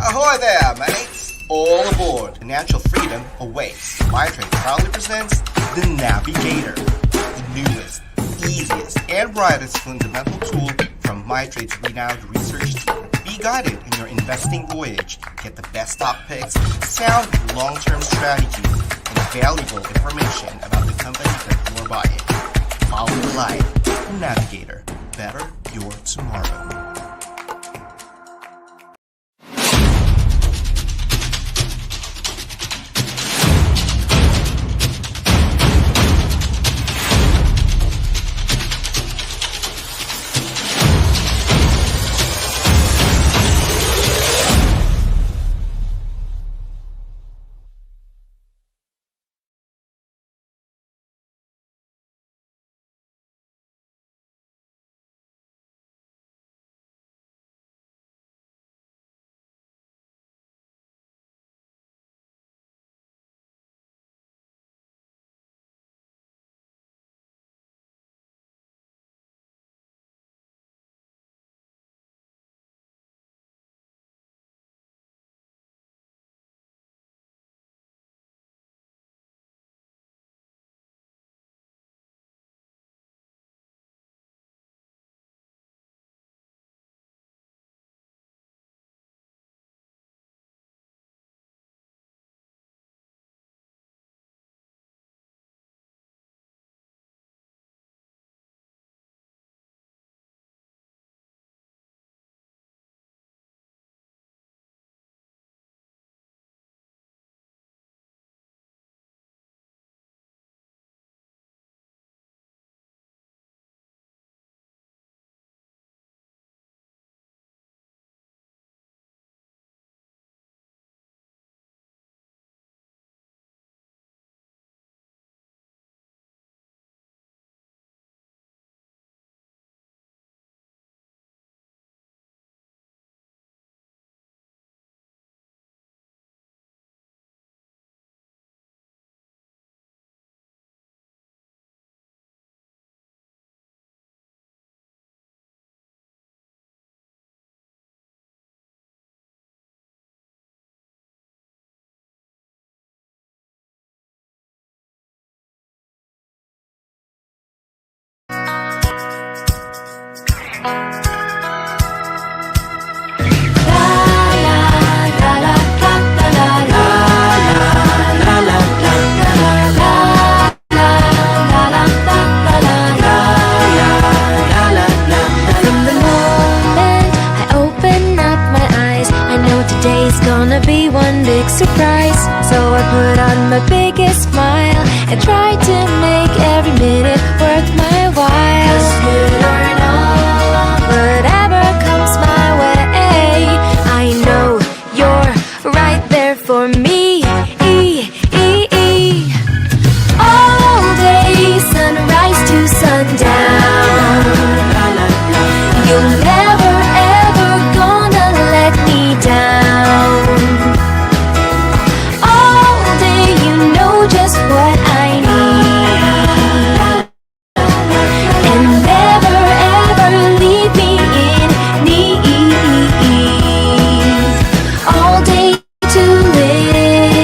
Ahoy there, mates! All aboard! Financial freedom awaits. MyTrade proudly presents the Navigator, the newest, easiest, and brightest fundamental tool from MyTrade's renowned research team. Be guided in your investing voyage. Get the best stock picks, sound long-term strategies, and valuable information about the company that you're buying. Follow the light. The Navigator. Better your tomorrow. Gonna be one big surprise. So I put on my biggest smile and try to make every minute worth my while. 'Cause good or not, whatever comes my way, I know you're right there for me. All day, sunrise to sundown, you'll never ever gonna let me down. Just what I need, and never ever leave me in need. All day to live.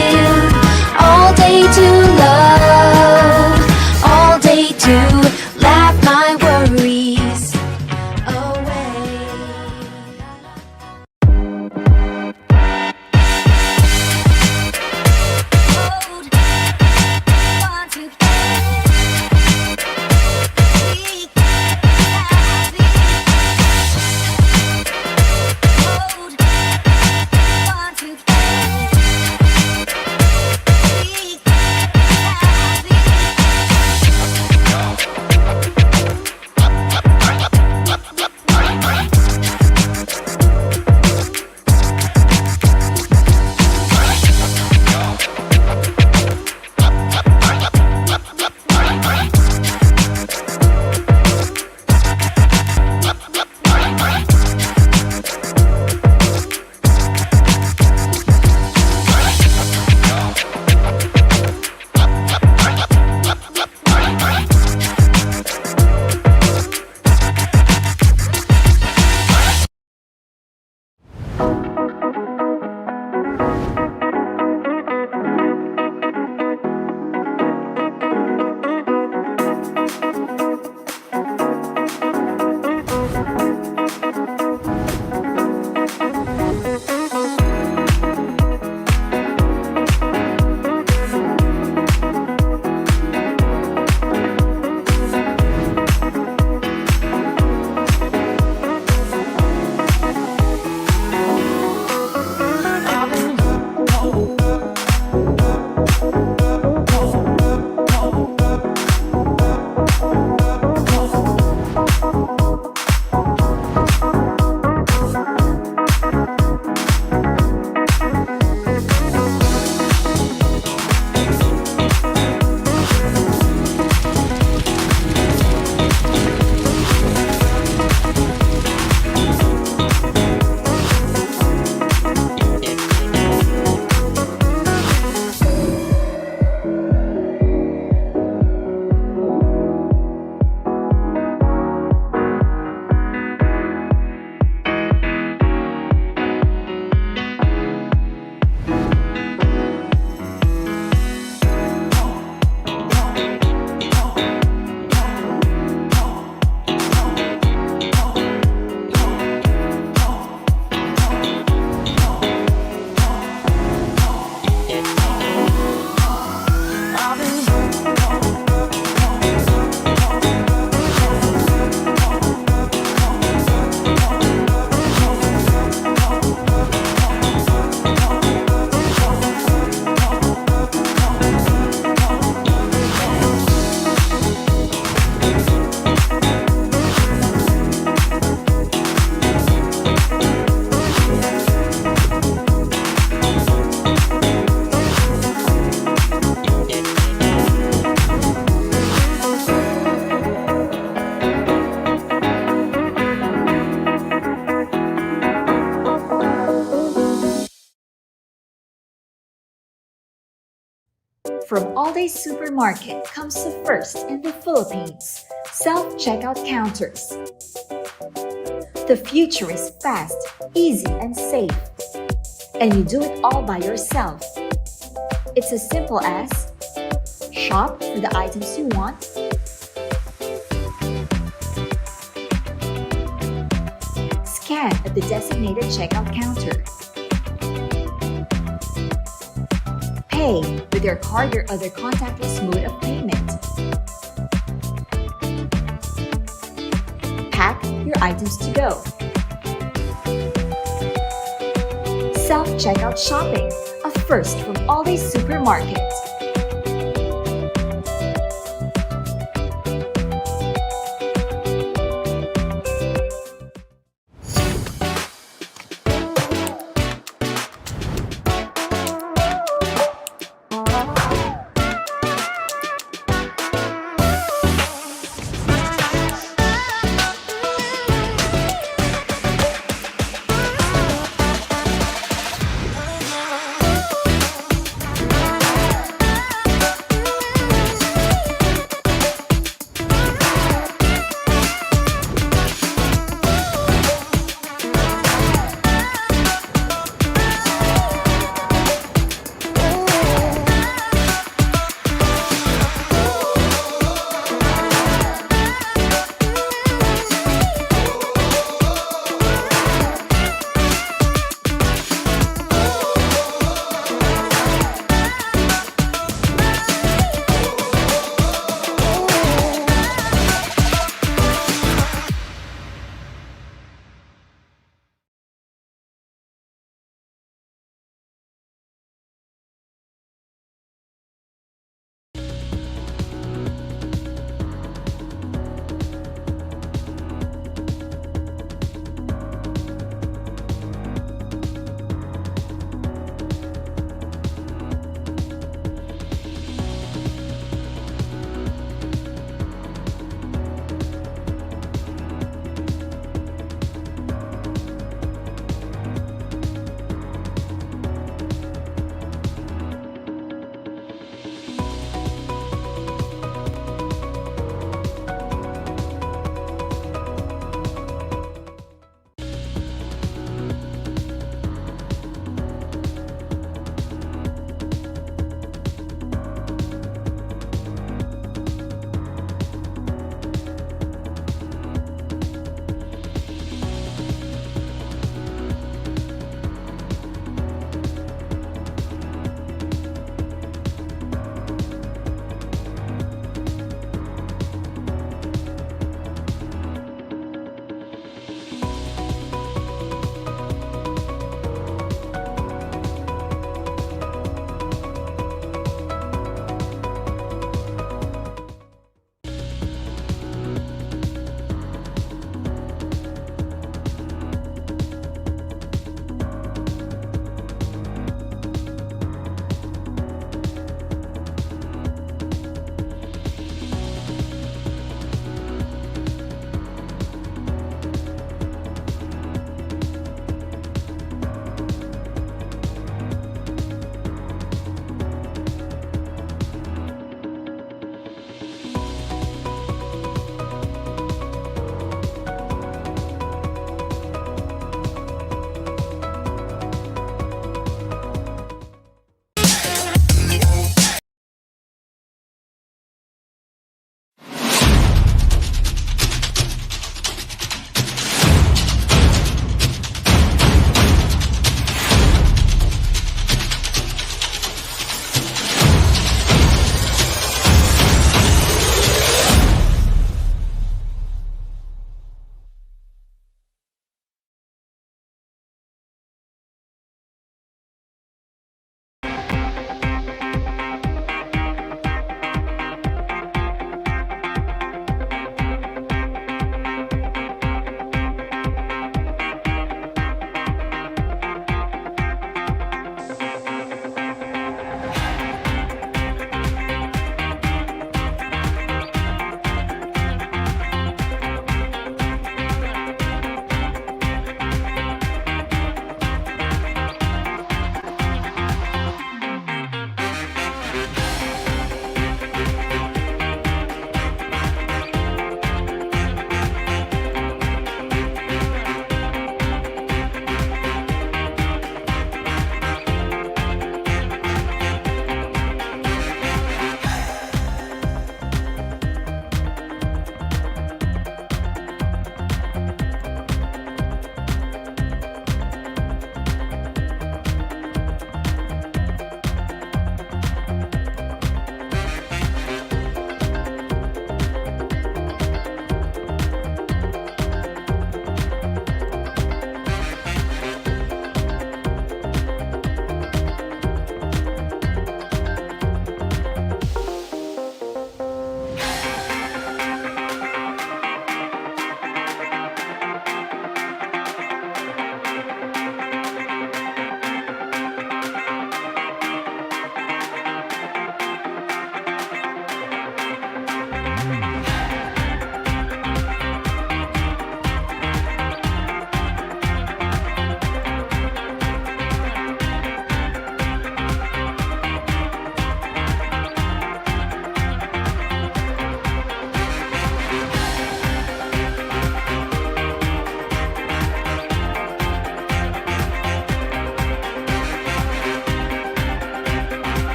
From AllDay Supermarket comes the first in the Philippines, self-checkout counters. The future is fast, easy, and safe. And you do it all by yourself. It's as simple as shop for the items you want, scan at the designated checkout counter, pay with your card or other contactless mode of payment, pack your items to go. Self-checkout shopping, a first from AllDay Supermarket.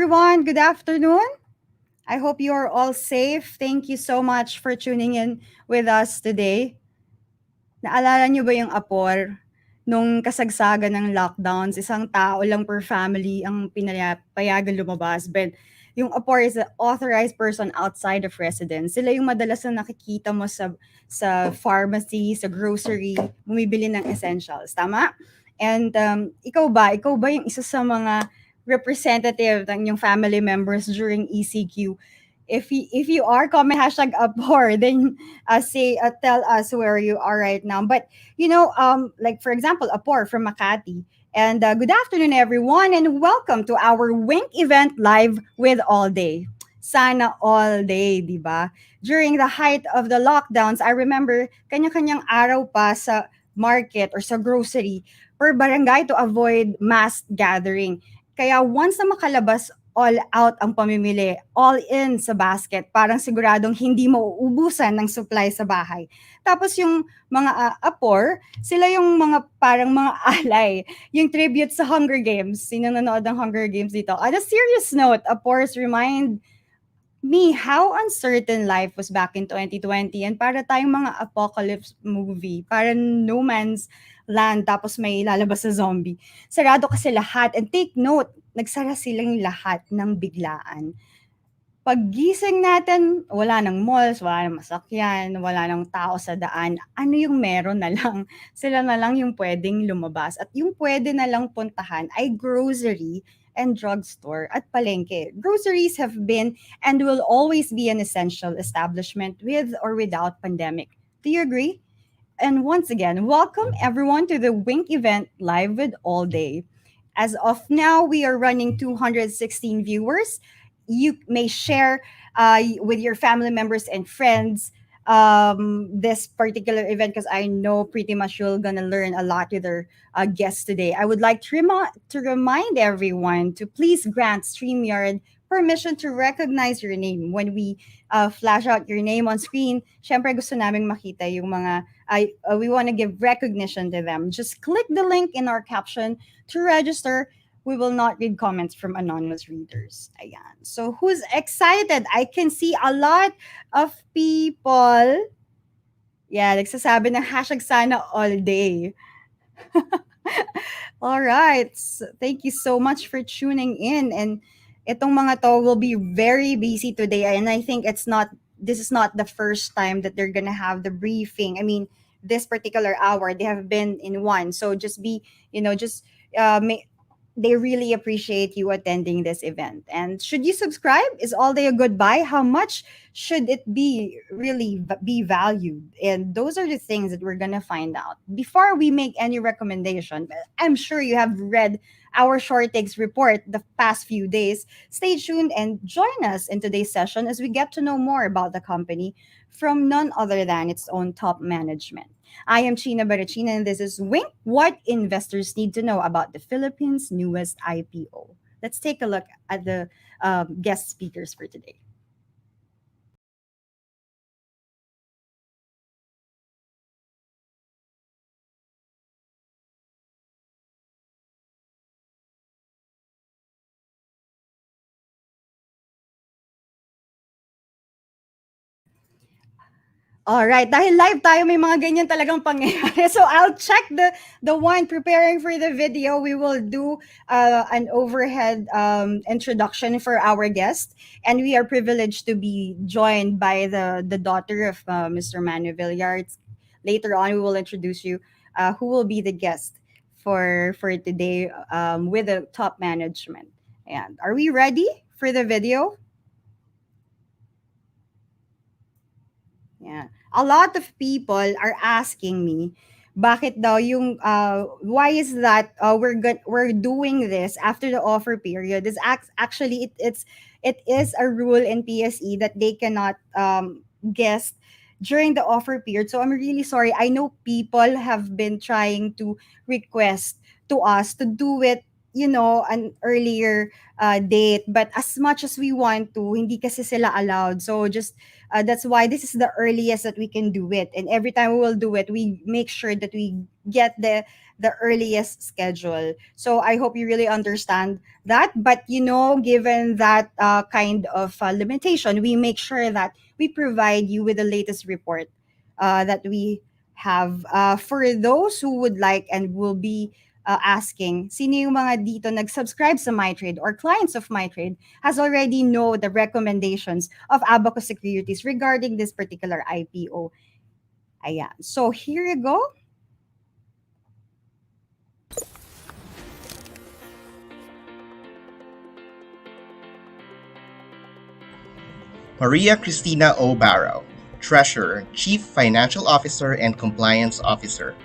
everyone. Good afternoon. I hope you are all safe. Thank you so much for tuning in with us today. Naalala niyo ba yung Apor? Nung kasagsagan ng lockdowns, isang tao lang per family ang pinayagan lumabas. But yung Apor is an authorized person outside of residence. Sila yung madalas na nakikita mo sa pharmacy, sa grocery, bumibili ng essentials. Tama? And ikaw ba? Ikaw ba yung isa sa mga representative ng yung family members during ECQ? If you are, comment hashtag abhor, then say tell us where you are right now. But like for example, Apor from Makati. And good afternoon, everyone, and welcome to our Wink event live with All Day. Sana all day, di ba? During the height of the lockdowns, I remember kanya-kanyang araw pa sa market or sa grocery per barangay to avoid mass gathering. Kaya once na makalabas, all out ang pamimili, all in sa basket, parang siguradong hindi mo uubusan ng supply sa bahay. Tapos yung mga apor, sila yung mga parang mga alay, yung tribute sa Hunger Games. Sino nanood ng Hunger Games dito? On a serious note, apors remind me how uncertain life was back in 2020 and para tayong mga apocalypse movie, para no man's land tapos may lalabas sa zombie. Sarado kasi lahat and take note, nagsara silang lahat ng biglaan. Paggising natin, wala nang malls, wala nang masakyan, wala nang tao sa daan. Ano yung meron na lang? Sila na lang yung pwedeng lumabas. At yung pwede na lang puntahan ay grocery and drugstore at palengke. Groceries have been and will always be an essential establishment with or without pandemic. Do you agree? And once again, welcome everyone to the Wink event live with All Day. As of now, we are running 216 viewers. You may share with your family members and friends this particular event because I know pretty much you're gonna learn a lot with our guests today. I would like to remind everyone to please grant StreamYard permission to recognize your name when we flash out your name on screen. Syempre gusto naming makita yung mga we want to give recognition to them. Just click the link in our caption to register. We will not read comments from anonymous readers. Ayan. So who's excited? I can see a lot of people. Yeah, nagsasabi ng hashtag sana all day. All right. So, thank you so much for tuning in. And itong mga to will be very busy today. And I think this is not the first time that they're gonna have the briefing. I mean, this particular hour, they have been in one. So just be, just they really appreciate you attending this event. And should you subscribe? Is all day a good buy? How much should it be really be valued? And those are the things that we're gonna find out before we make any recommendation. I'm sure you have read our short takes report the past few days. Stay tuned and join us in today's session as we get to know more about the company from none other than its own top management. I am China Barachina, and this is Wink, what investors need to know about the Philippines' newest IPO. Let's take a look at the guest speakers for today. All right, dahil live tayo, may mga ganyan talagang pangyayari. So I'll check the one preparing for the video. We will do an overhead introduction for our guest, and we are privileged to be joined by the daughter of Mr. Manu Villards. Later on, we will introduce you who will be the guest for today with the top management. And are we ready for the video? Yeah. A lot of people are asking me, bakit daw yung why is that we're doing this after the offer period? Is actually it is a rule in PSE that they cannot guest during the offer period. So I'm really sorry. I know people have been trying to request to us to do it an earlier date, but as much as we want to, hindi kasi sila allowed. So just that's why this is the earliest that we can do it. And every time we will do it, we make sure that we get the earliest schedule. So I hope you really understand that. But given that kind of limitation, we make sure that we provide you with the latest report that we have. For those who would like and will be asking, sino yung mga dito nag-subscribe sa MyTrade or clients of MyTrade has already know the recommendations of Abacus Securities regarding this particular IPO. Ayan. So here you go. Maria Cristina O. Barrow, Treasurer, Chief Financial Officer, and Compliance Officer.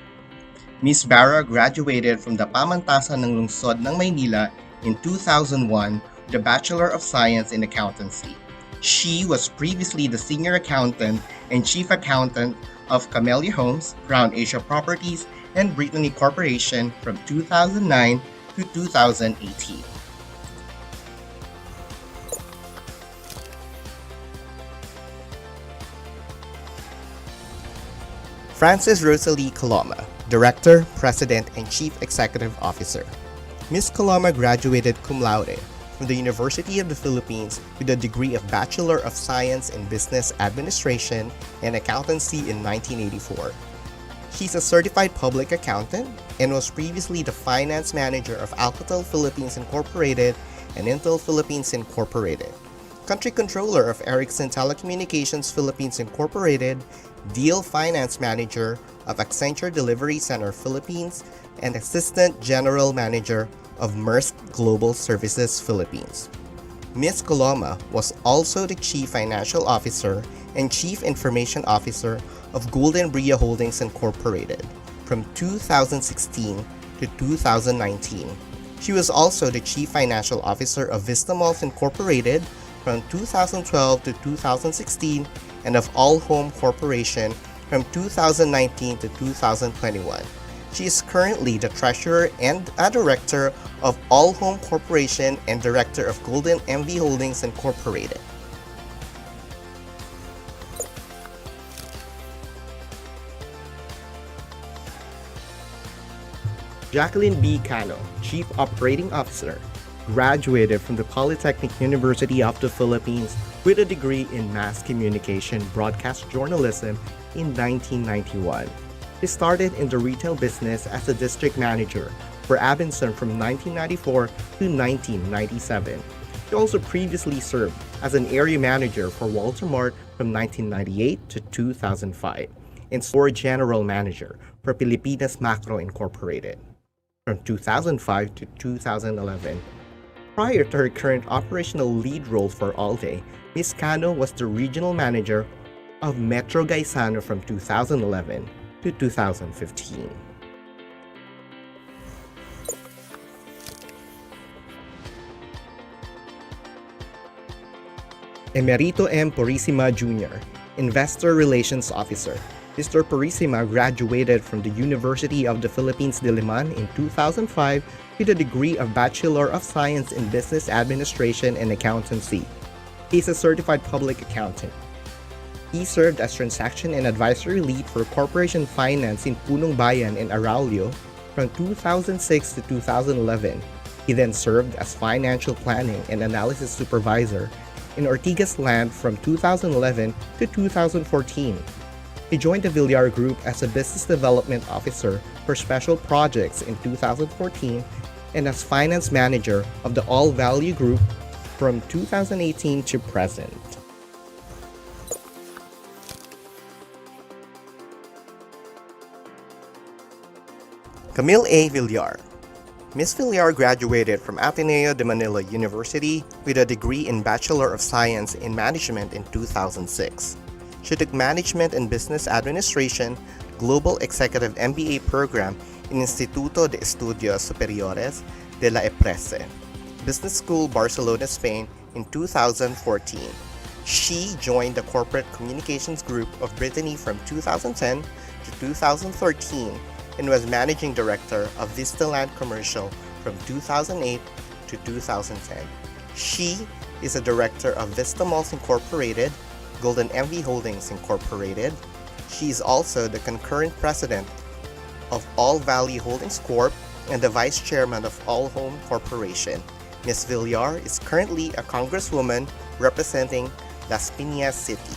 Ms. Barrow graduated from the Pamantasan ng Lungsod ng Maynila in 2001 with a Bachelor of Science in Accountancy. She was previously the Senior Accountant and Chief Accountant of Camellia Homes, Crown Asia Properties, and Brittany Corporation from 2009 to 2018. Frances Rosalie Coloma, Director, President, and Chief Executive Officer. Ms. Coloma graduated cum laude from the University of the Philippines with a degree of Bachelor of Science in Business Administration and Accountancy in 1984. She's a certified public accountant and was previously the finance manager of Alcatel Philippines Incorporated and Intel Philippines Incorporated, country controller of Ericsson Telecommunications Philippines Incorporated, deal finance manager of Accenture Delivery Center Philippines, and assistant general manager of Maersk Global Services Philippines. Ms. Coloma was also the chief financial officer and chief information officer of Golden Bria Holdings Incorporated from 2016 to 2019. She was also the chief financial officer of Vista Malls Incorporated from 2012 to 2016 and of All Home Corporation from 2019 to 2021. She is currently the treasurer and a director of All Home Corporation and director of Golden MV Holdings Incorporated. Jacqueline B. Cano, Chief Operating Officer, graduated from the Polytechnic University of the Philippines with a degree in Mass Communication Broadcast Journalism in 1991. He started in the retail business as a district manager for Abinson from 1994 to 1997. He also previously served as an area manager for Walter Mart from 1998 to 2005 and store general manager for Pilipinas Macro Incorporated from 2005 to 2011. Prior to her current operational lead role for AllDay, Ms. Cano was the regional manager of Metro Gaisano from 2011 to 2015. Emerito M. Purisima Jr., Investor Relations Officer. Mr. Purisima graduated from the University of the Philippines Diliman in 2005 with a degree of Bachelor of Science in Business Administration and Accountancy. He is a certified public accountant. He served as transaction and advisory lead for corporation finance in Punong Bayan and Araulio from 2006 to 2011. He then served as financial planning and analysis supervisor in Ortigas Land from 2011 to 2014. He joined the Villar Group as a business development officer for special projects in 2014 and as finance manager of the All Value Group from 2018 to present. Camille A. Villar. Ms. Villar graduated from Ateneo de Manila University with a degree in Bachelor of Science in Management in 2006. She took Management and Business Administration Global Executive MBA program in Instituto de Estudios Superiores de la EPRESE, Business School, Barcelona, Spain in 2014. She joined the Corporate Communications Group of Brittany from 2010 to 2013 and was Managing Director of Vistaland Commercial from 2008 to 2010. She is a director of Vista Malls Incorporated, Golden MV Holdings Incorporated. She is also the concurrent president of All Valley Holdings Corp. And the vice chairman of All Home Corporation. Ms. Villar is currently a congresswoman representing Las Piñas City.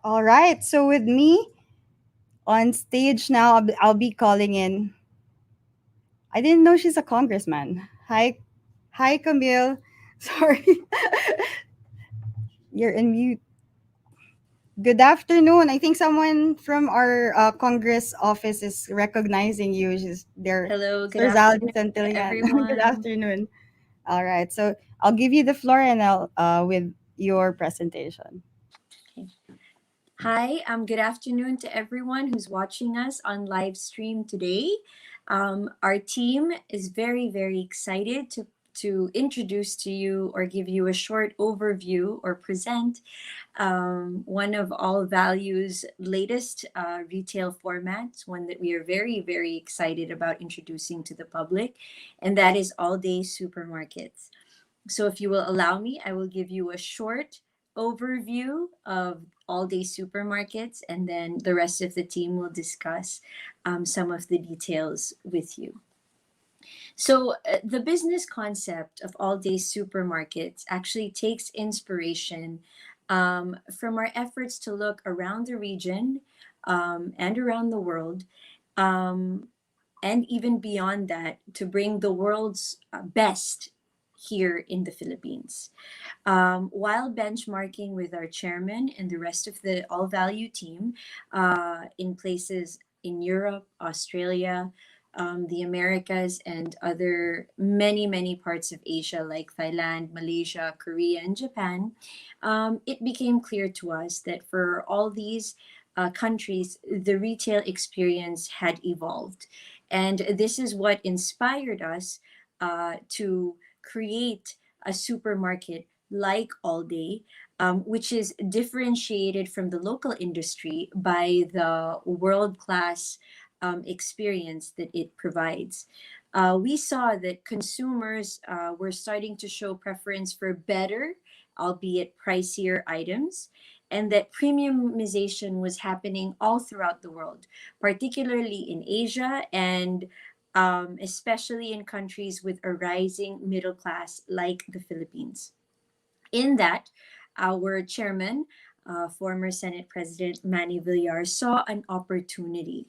All right. So with me on stage now, I'll be calling in. I didn't know she's a congressman. Hi, Camille. Sorry, you're in mute. Good afternoon. I think someone from our Congress office is recognizing you. She's there. Hello, good Sir Zaldi afternoon to Santillan. Good everyone. afternoon. All right. So I'll give you the floor and I'll with your presentation. Hi, good afternoon to everyone who's watching us on live stream today. Our team is very, very excited to introduce to you or give you a short overview or present one of All Value's latest retail formats, one that we are very, very excited about introducing to the public, and that is AllDay Supermarkets. So if you will allow me, I will give you a short overview of AllDay Supermarkets, and then the rest of the team will discuss some of the details with you. So the business concept of AllDay Supermarkets actually takes inspiration from our efforts to look around the region and around the world, and even beyond that, to bring the world's best here in the Philippines. While benchmarking with our chairman and the rest of the All Value team in places in Europe, Australia, the Americas, and other many parts of Asia like Thailand, Malaysia, Korea, and Japan, it became clear to us that for all these countries, the retail experience had evolved. And this is what inspired us to create a supermarket like AllDay, which is differentiated from the local industry by the world-class experience that it provides. We saw that consumers were starting to show preference for better, albeit pricier items, and that premiumization was happening all throughout the world, particularly in Asia and especially in countries with a rising middle class like the Philippines. In that, our chairman, former Senate President Manny Villar, saw an opportunity.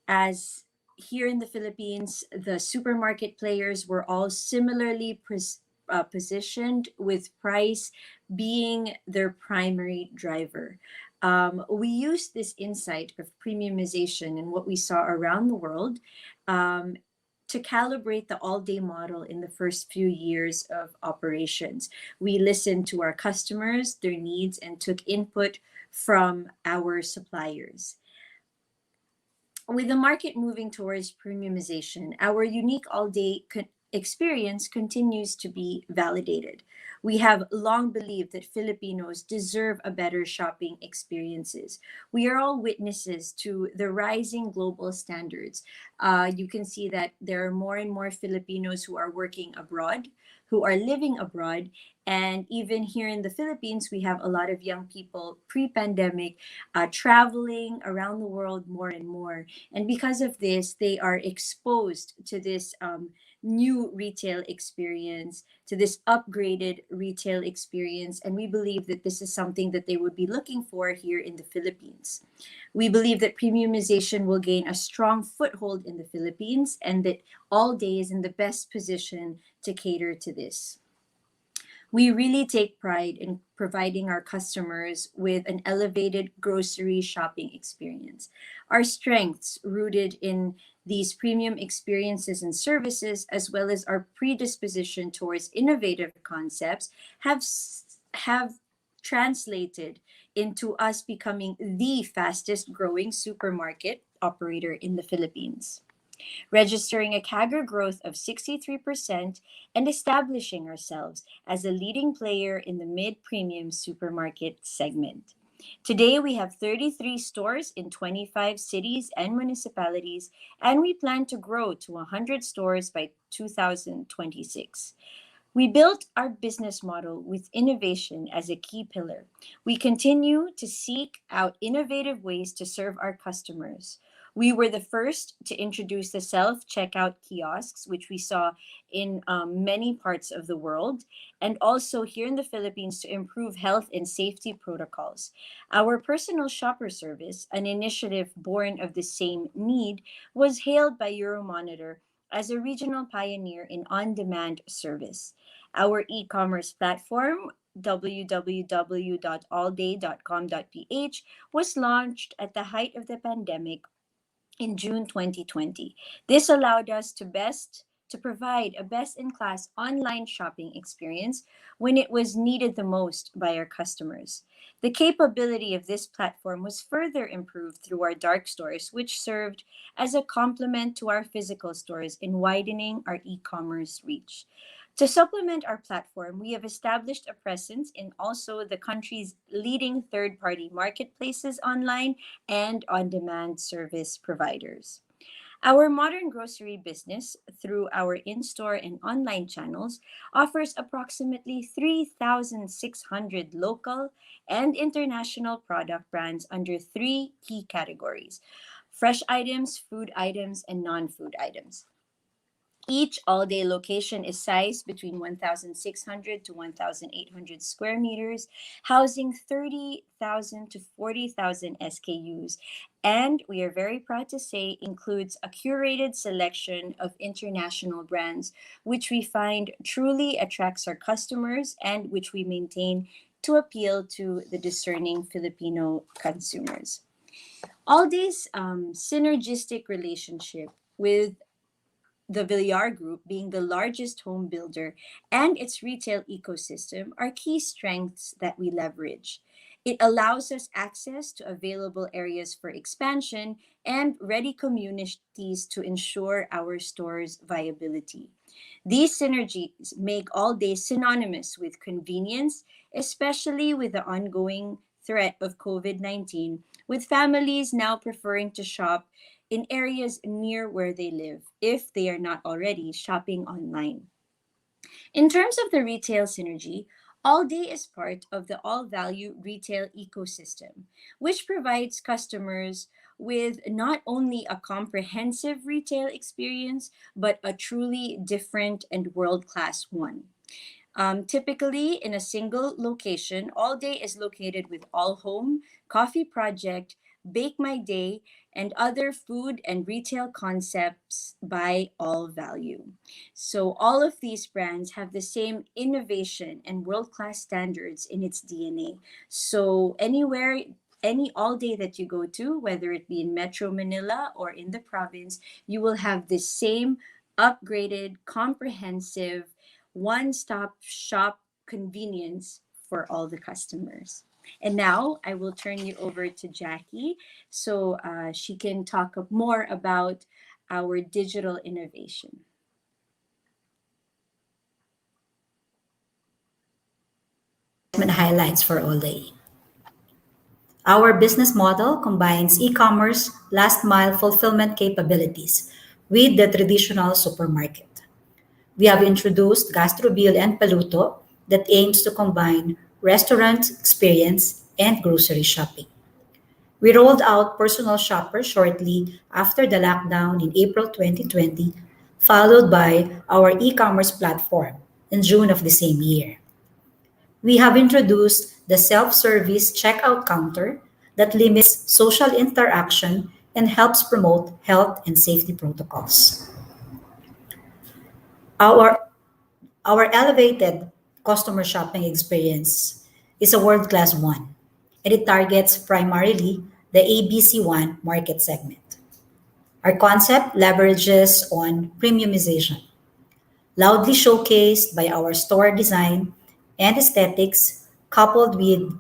As here in the Philippines, the supermarket players were all similarly positioned, with price being their primary driver. We used this insight of premiumization and what we saw around the world to calibrate the AllDay model in the first few years of operations. We listened to our customers, their needs, and took input from our suppliers. With the market moving towards premiumization, our unique AllDay experience continues to be validated. We have long believed that Filipinos deserve a better shopping experiences. We are all witnesses to the rising global standards. You can see that there are more and more Filipinos who are working abroad, who are living abroad, and even here in the Philippines, we have a lot of young people pre-pandemic traveling around the world more and more. And because of this, they are exposed to this new retail experience, to this upgraded retail experience. And we believe that this is something that they would be looking for here in the Philippines. We believe that premiumization will gain a strong foothold in the Philippines, and that AllDay is in the best position to cater to this. We really take pride in providing our customers with an elevated grocery shopping experience. Our strengths, rooted in these premium experiences and services, as well as our predisposition towards innovative concepts, have translated into us becoming the fastest growing supermarket operator in the Philippines, registering a CAGR growth of 63% and establishing ourselves as a leading player in the mid premium supermarket segment. Today, we have 33 stores in 25 cities and municipalities, and we plan to grow to 100 stores by 2026. We built our business model with innovation as a key pillar. We continue to seek out innovative ways to serve our customers. We were the first to introduce the self checkout kiosks, which we saw in many parts of the world, and also here in the Philippines to improve health and safety protocols. Our personal shopper service, an initiative born of the same need, was hailed by Euromonitor as a regional pioneer in on demand service. Our e commerce platform, www.allday.com.ph, was launched at the height of the pandemic in June 2020. This allowed us to provide a best-in-class online shopping experience when it was needed the most by our customers. The capability of this platform was further improved through our dark stores, which served as a complement to our physical stores in widening our e-commerce reach. To supplement our platform, we have established a presence in also the country's leading third-party marketplaces online and on-demand service providers. Our modern grocery business, through our in-store and online channels, offers approximately 3,600 local and international product brands under three key categories: fresh items, food items, and non-food items. Each all-day location is sized between 1,600 to 1,800 square meters, housing 30,000 to 40,000 SKUs, and we are very proud to say includes a curated selection of international brands, which we find truly attracts our customers and which we maintain to appeal to the discerning Filipino consumers. AllDay's synergistic relationship with the Villar Group, being the largest home builder, and its retail ecosystem are key strengths that we leverage. It allows us access to available areas for expansion and ready communities to ensure our store's viability. These synergies make AllDay synonymous with convenience, especially with the ongoing threat of COVID-19, with families now preferring to shop in areas near where they live if they are not already shopping online. In terms of the retail synergy, AllDay is part of the all value retail ecosystem, which provides customers with not only a comprehensive retail experience, but a truly different and world class one. Typically, in a single location, AllDay is located with All Home, Coffee Project, Bake My Day, and other food and retail concepts by All Value. So all of these brands have the same innovation and world-class standards in its DNA. So anywhere, any AllDay that you go to, whether it be in Metro Manila or in the province, you will have the same upgraded, comprehensive, one-stop shop convenience for all the customers. And now I will turn you over to Jackie so she can talk more about our digital innovation. Highlights for AllDay. Our business model combines e-commerce last mile fulfillment capabilities with the traditional supermarket. We have introduced Gastrobil and Paluto that aims to combine restaurant experience and grocery shopping. We rolled out Personal Shopper shortly after the lockdown in April 2020, followed by our e-commerce platform in June of the same year. We have introduced the self-service checkout counter that limits social interaction and helps promote health and safety protocols. Our, our elevated customer shopping experience is a world-class one, and it targets primarily the ABC1 market segment. Our concept leverages on premiumization, loudly showcased by our store design and aesthetics, coupled with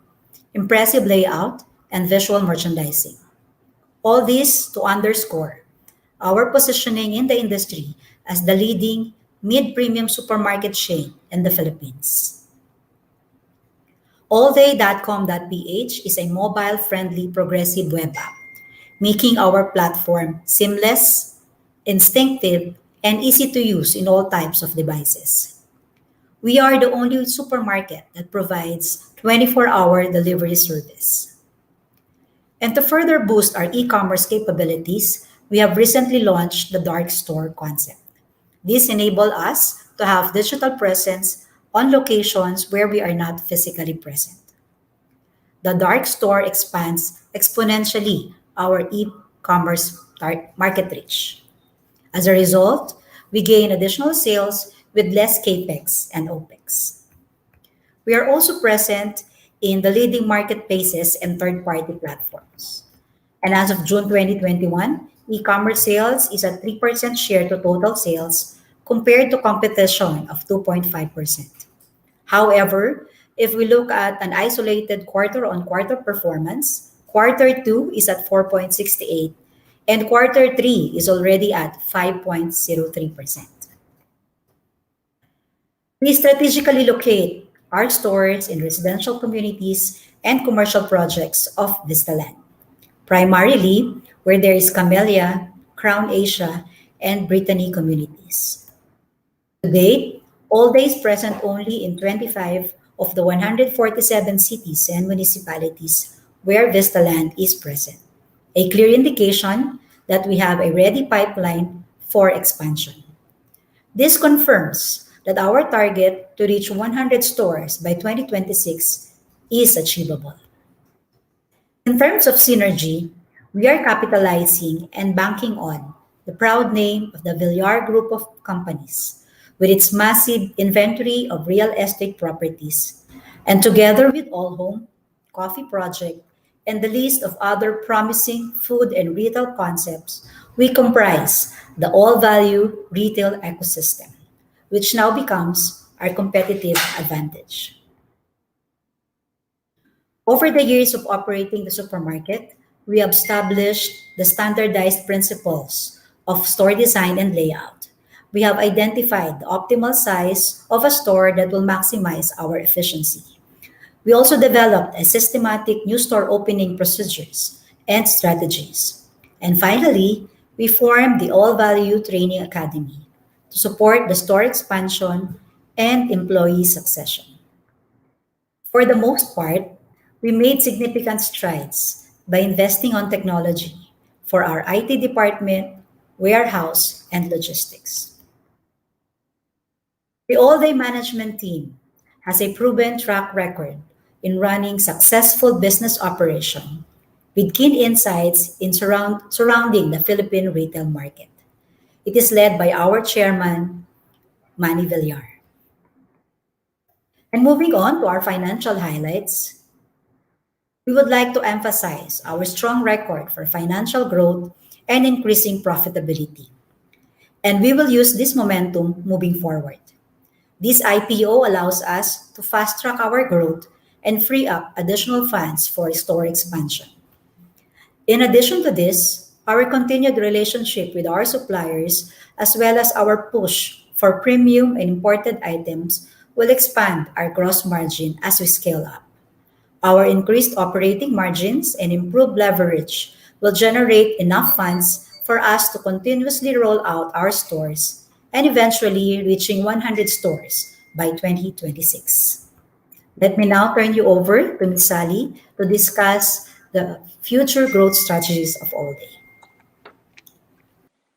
impressive layout, and visual merchandising. All this to underscore our positioning in the industry as the leading mid-premium supermarket chain in the Philippines. AllDay.com.ph is a mobile-friendly progressive web app, making our platform seamless, instinctive, and easy to use in all types of devices. We are the only supermarket that provides 24-hour delivery service. And to further boost our e-commerce capabilities, we have recently launched the dark store concept. This enables us to have digital presence on locations where we are not physically present. The dark store expands exponentially our e-commerce market reach. As a result, we gain additional sales with less capex and opex. We are also present in the leading marketplaces and third-party platforms. And as of June 2021, e-commerce sales is at 3% share to total sales compared to competition of 2.5%. However, if we look at an isolated quarter-on-quarter performance, quarter 2 is at 4.68 and quarter 3 is already at 5.03%. We strategically locate our stores in residential communities and commercial projects of Vistaland, primarily where there is Camellia, Crown Asia, and Brittany communities. To date, AllDay is present only in 25 of the 147 cities and municipalities where Vistaland is present, a clear indication that we have a ready pipeline for expansion. This confirms that our target to reach 100 stores by 2026 is achievable. In terms of synergy, we are capitalizing and banking on the proud name of the Villar Group of Companies with its massive inventory of real estate properties, and together with All Home, Coffee Project, and the list of other promising food and retail concepts, we comprise the all-value retail ecosystem, which now becomes our competitive advantage. Over the years of operating the supermarket, we have established the standardized principles of store design and layout. We have identified the optimal size of a store that will maximize our efficiency. We also developed a systematic new store opening procedures and strategies. And finally, we formed the All Value Training Academy to support the store expansion and employee succession. For the most part, we made significant strides by investing on technology for our IT department, warehouse, and logistics. The AllDay management team has a proven track record in running successful business operation with keen insights in surrounding the Philippine retail market. It is led by our chairman, Manny Villar. And moving on to our financial highlights, we would like to emphasize our strong record for financial growth and increasing profitability. And we will use this momentum moving forward. This IPO allows us to fast-track our growth and free up additional funds for store expansion. In addition to this, our continued relationship with our suppliers, as well as our push for premium and imported items, will expand our gross margin as we scale up. Our increased operating margins and improved leverage will generate enough funds for us to continuously roll out our stores and eventually reaching 100 stores by 2026. Let me now turn you over to Ms. Sally to discuss the future growth strategies of AllDay.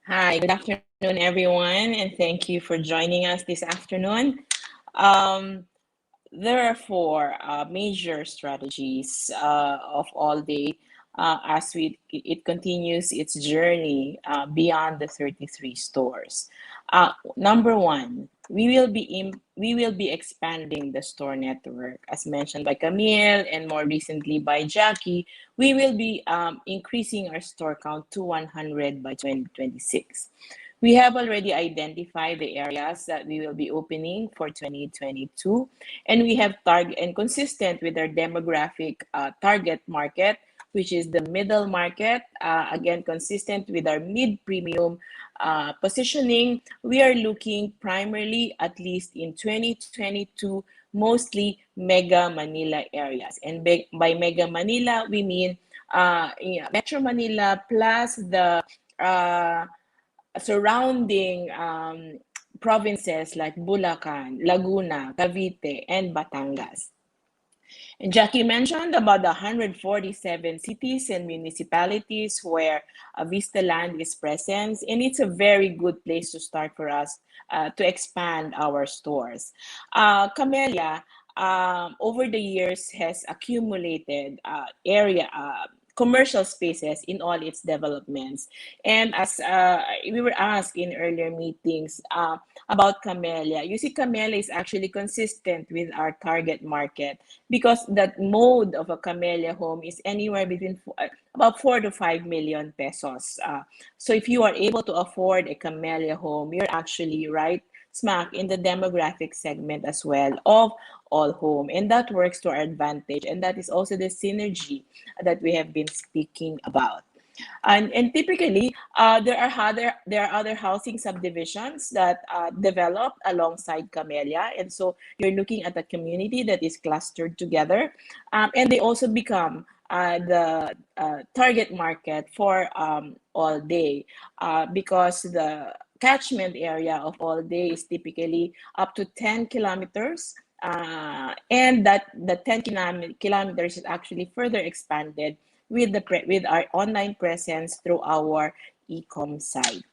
Hi, good afternoon, everyone, and thank you for joining us this afternoon. There are four major strategies of AllDay as it continues its journey beyond the 33 stores. Number one, we will be expanding the store network, as mentioned by Camille and more recently by Jackie. We will be increasing our store count to 100 by 2026. We have already identified the areas that we will be opening for 2022, and we have target and consistent with our demographic target market, which is the middle market. Again, consistent with our mid-premium positioning, we are looking primarily, at least in 2022, mostly Mega Manila areas. And by Mega Manila, we mean Metro Manila plus the surrounding provinces like Bulacan, Laguna, Cavite, and Batangas. And Jackie mentioned about the 147 cities and municipalities where Vista Land is present, and it's a very good place to start for us to expand our stores. Camellia, over the years, has accumulated commercial spaces in all its developments. And as we were asked in earlier meetings about Camellia, you see Camellia is actually consistent with our target market because that mode of a Camellia home is anywhere between about 4 to 5 million pesos. So if you are able to afford a Camellia home, you're actually right smack in the demographic segment as well of all home, and that works to our advantage, and that is also the synergy that we have been speaking about. And typically, there are other housing subdivisions that develop alongside Camellia, and so you're looking at a community that is clustered together, and they also become the target market for AllDay because the catchment area of AllDay is typically up to 10 kilometers. And that the 10 kilometers is actually further expanded with our online presence through our e-com site.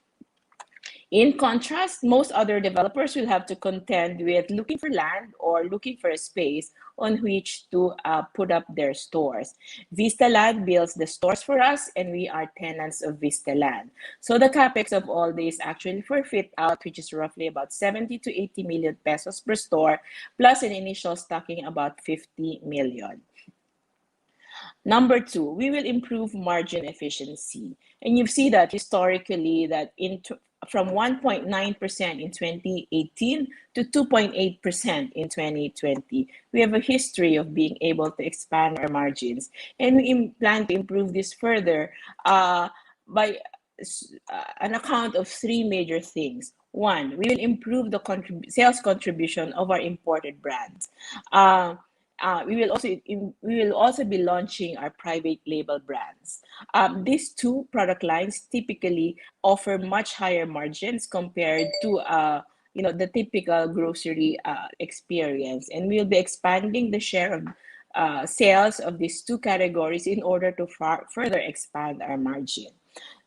In contrast, most other developers will have to contend with looking for land or looking for a space on which to put up their stores. Vista Land builds the stores for us, and we are tenants of Vista Land. So the capex of all this actually for fit out, which is roughly about 70 to 80 million pesos per store, plus an initial stocking about 50 million. Number two, we will improve margin efficiency. And you see that historically that from 1.9% in 2018 to 2.8% in 2020. We have a history of being able to expand our margins. And we plan to improve this further by an account of three major things. One, we will improve the sales contribution of our imported brands. We will also be launching our private label brands. These two product lines typically offer much higher margins compared to the typical grocery experience, and we'll be expanding the share of sales of these two categories in order to further expand our margin.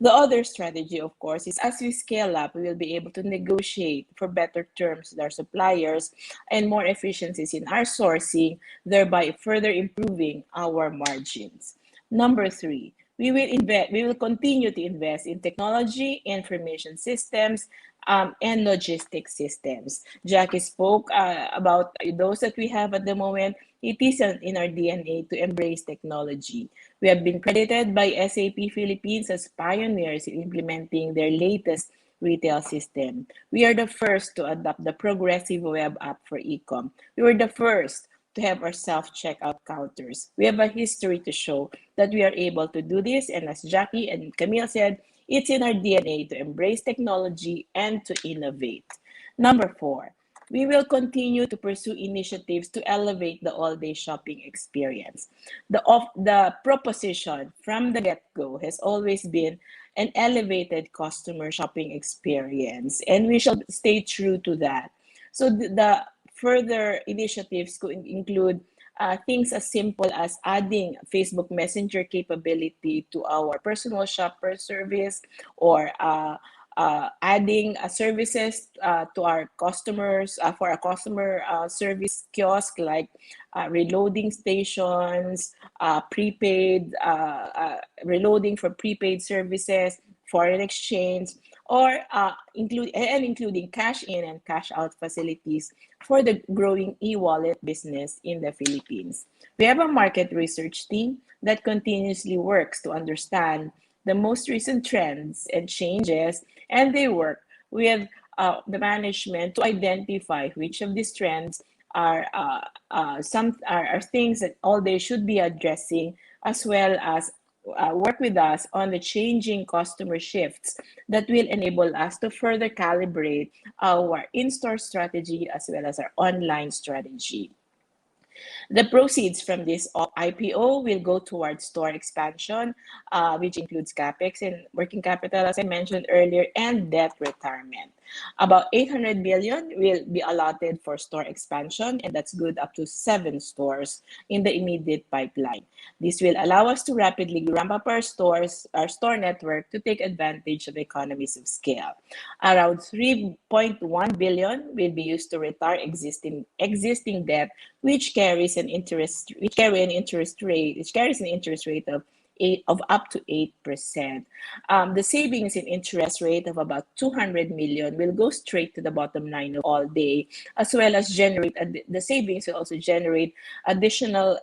The other strategy, of course, is as we scale up, we will be able to negotiate for better terms with our suppliers and more efficiencies in our sourcing, thereby further improving our margins. Number three, we will continue to invest in technology, information systems, and logistics systems. Jackie spoke about those that we have at the moment. It is in our DNA to embrace technology. We have been credited by SAP Philippines as pioneers in implementing their latest retail system. We are the first to adopt the progressive web app for e-com. We were the first to have our self-checkout counters. We have a history to show that we are able to do this, and as Jackie and Camille said, it's in our DNA to embrace technology and to innovate. Number four, we will continue to pursue initiatives to elevate the all-day shopping experience. The proposition from the get-go has always been an elevated customer shopping experience, and we shall stay true to that. So the further initiatives could include things as simple as adding Facebook Messenger capability to our personal shopper service, or adding services to our customers for our customer service kiosk, like reloading stations, prepaid reloading for prepaid services, foreign exchange, or including cash in and cash out facilities for the growing e-wallet business in the Philippines. We have a market research team that continuously works to understand the most recent trends and changes, and they work with the management to identify which of these trends are things that all they should be addressing, as well as work with us on the changing customer shifts that will enable us to further calibrate our in-store strategy as well as our online strategy. The proceeds from this IPO will go towards store expansion, which includes capex and working capital, as I mentioned earlier, and debt retirement. About 800 billion will be allotted for store expansion, and that's good up to 7 stores in the immediate pipeline. This will allow us to rapidly ramp up our store network to take advantage of economies of scale. Around 3.1 billion will be used to retire existing debt which carries an interest rate of up to 8%. The savings in interest rate of about 200 million will go straight to the bottom line of AllDay, as well as the savings will also generate additional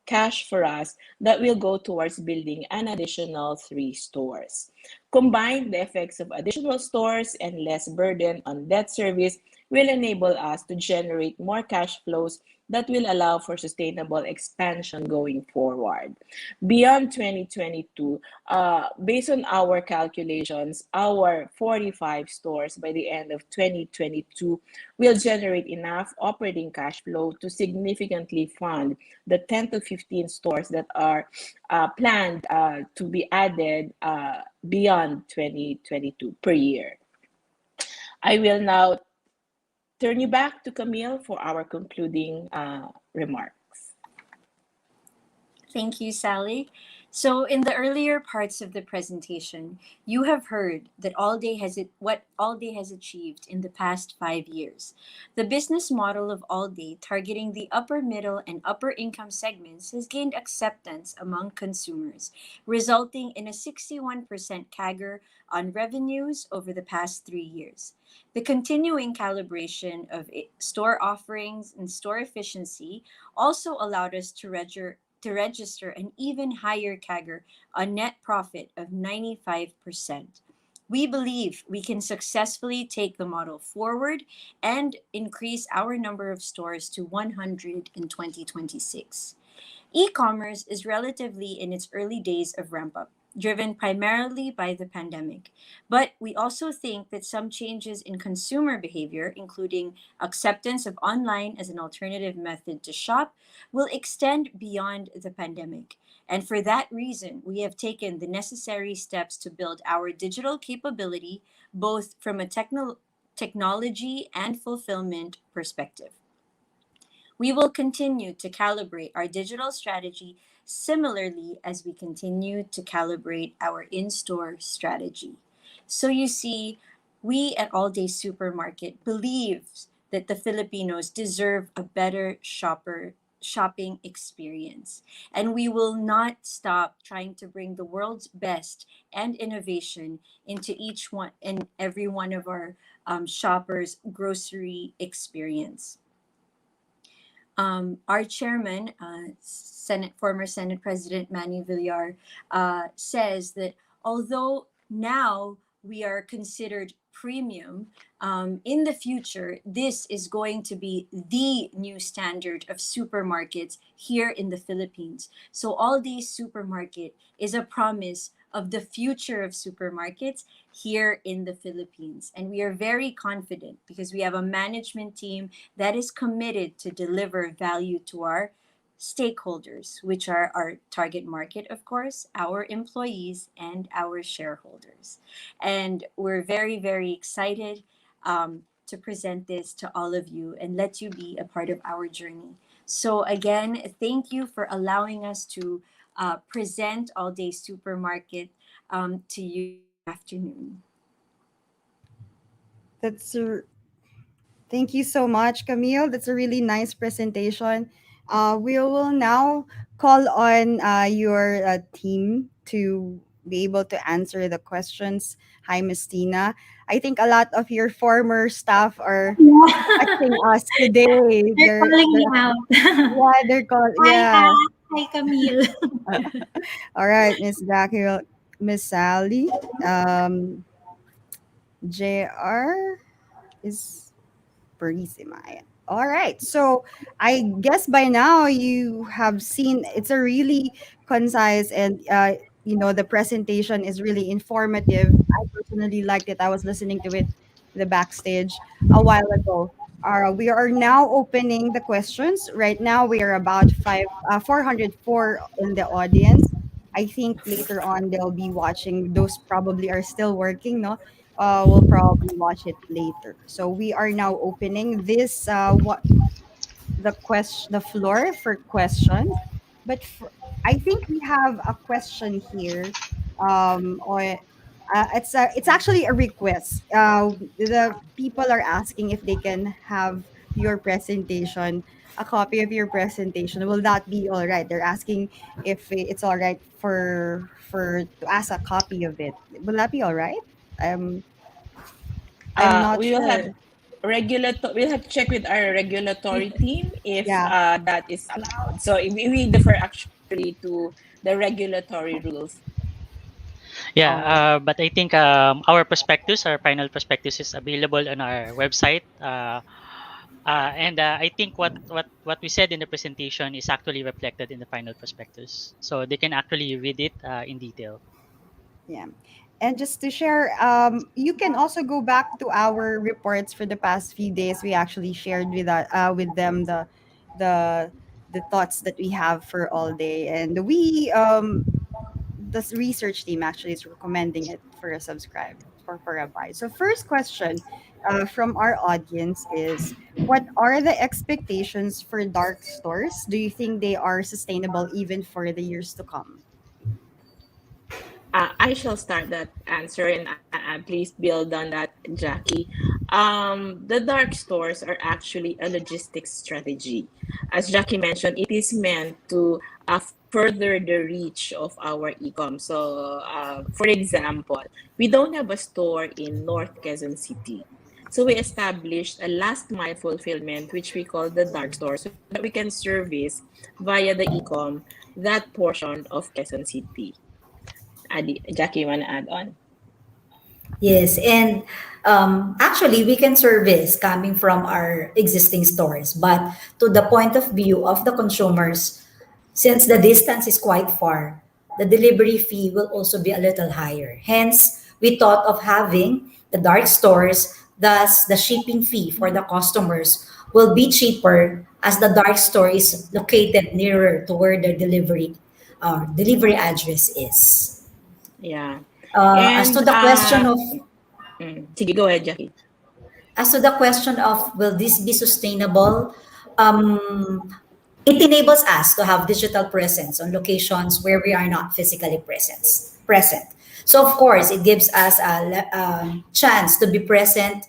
cash for us that will go towards building an additional 3 stores. Combined, the effects of additional stores and less burden on debt service will enable us to generate more cash flows that will allow for sustainable expansion going forward. Beyond 2022, based on our calculations, our 45 stores by the end of 2022 will generate enough operating cash flow to significantly fund the 10 to 15 stores that are planned to be added beyond 2022 per year. I will now turn you back to Camille for our concluding remarks. Thank you, Sally. So, in the earlier parts of the presentation, you have heard that what AllDay has achieved in the past 5 years. The business model of AllDay, targeting the upper middle and upper income segments, has gained acceptance among consumers, resulting in a 61% CAGR on revenues over the past 3 years. The continuing calibration of store offerings and store efficiency also allowed us to register an even higher CAGR on net profit of 95%. We believe we can successfully take the model forward and increase our number of stores to 100 in 2026. E-commerce is relatively in its early days of ramp up, driven primarily by the pandemic. But we also think that some changes in consumer behavior, including acceptance of online as an alternative method to shop, will extend beyond the pandemic. And for that reason, we have taken the necessary steps to build our digital capability, both from a technology and fulfillment perspective. We will continue to calibrate our digital strategy similarly as we continue to calibrate our in-store strategy. So you see, we at AllDay Supermarket believe that the Filipinos deserve a better shopping experience. And we will not stop trying to bring the world's best and innovation into each one and every one of our shoppers' grocery experience. Our chairman, former Senate President Manny Villar, says that although now we are considered premium, in the future, this is going to be the new standard of supermarkets here in the Philippines. So AllDay Supermarket is a promise of the future of supermarkets here in the Philippines. And we are very confident because we have a management team that is committed to deliver value to our stakeholders, which are our target market, of course, our employees, and our shareholders. And we're very, very excited to present this to all of you and let you be a part of our journey. So again, thank you for allowing us to present AllDay Supermarket to you this afternoon. Thank you so much, Camille. That's a really nice presentation. We will now call on your team to be able to answer the questions. Hi, Miss Tina. I think a lot of your former staff are watching us today. They're calling me out. Yeah, they're called. Hi, Yeah. Hi, Camille. All right, Miss Jackie, Miss Sally. JR is Purisima. Ayan. All right. So I guess by now you have seen it's a really concise and the presentation is really informative. I personally liked it. I was listening to it the backstage a while ago. We are now opening the questions. Right now we are about 404 in the audience. I think later on they'll be watching. Those probably are still working, no? We'll probably watch it later. So we are now opening this the floor for questions. But I think we have a question here. Or it's actually a request. The people are asking if they can have your presentation, a copy of your presentation. Will that be all right? They're asking if it's all right for to ask a copy of it. Will that be all right? Um, I'm not We will have sure. we'll have to check with our regulatory team if Yeah. that is allowed. So we defer actually to the regulatory rules. Yeah, All right. but I think our final prospectus is available on our website. And I think what we said in the presentation is actually reflected in the final prospectus. So they can actually read it in detail. Yeah. And just to share, you can also go back to our reports for the past few days. We actually shared with them the the thoughts that we have for all day, and the research team actually is recommending it for a subscribe for a buy. So first question from our audience is, what are the expectations for dark stores? Do you think they are sustainable even for the years to come? I shall start that answer, and please build on that, Jackie. The dark stores are actually a logistics strategy. As Jackie mentioned, it is meant to further the reach of our e-com. So, for example, we don't have a store in North Quezon City. So we established a last mile fulfillment, which we call the dark store, so that we can service via the e-com that portion of Quezon City. Jackie, you want to add on? Yes, and actually, we can service coming from our existing stores, but to the point of view of the consumers, since the distance is quite far, the delivery fee will also be a little higher. Hence, we thought of having the dark stores, thus, the shipping fee for the customers will be cheaper as the dark store is located nearer to where the delivery address is. Yeah. As to And the question of sige, go ahead, Jackie. will this be sustainable? Um, it enables us to have digital presence on locations where we are not physically present. So of course, it gives us a chance to be present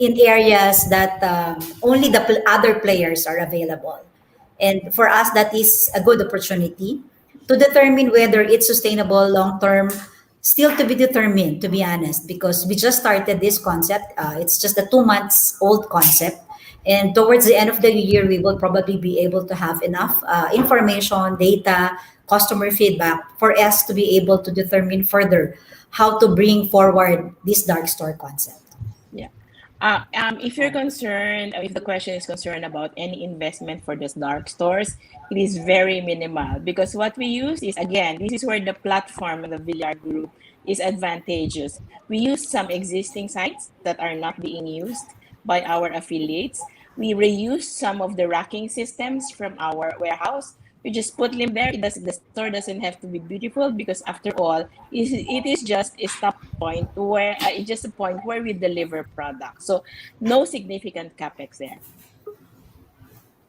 in areas that only the other players are available. And for us, that is a good opportunity to determine whether it's sustainable long term. Still to be determined, to be honest, because we just started this concept. It's just a 2 months old concept. And towards the end of the year, we will probably be able to have enough information, data, customer feedback for us to be able to determine further how to bring forward this dark store concept. Yeah. If you're concerned, if the question is concerned about any investment for these dark stores, it is very minimal because what we use is, again, this is where the platform of the Villar Group is advantageous. We use some existing sites that are not being used by our affiliates. We reuse some of the racking systems from our warehouse. We just put them there. The store doesn't have to be beautiful because, after all, it is just a stop point where it's just a point where we deliver products. So no significant capex there.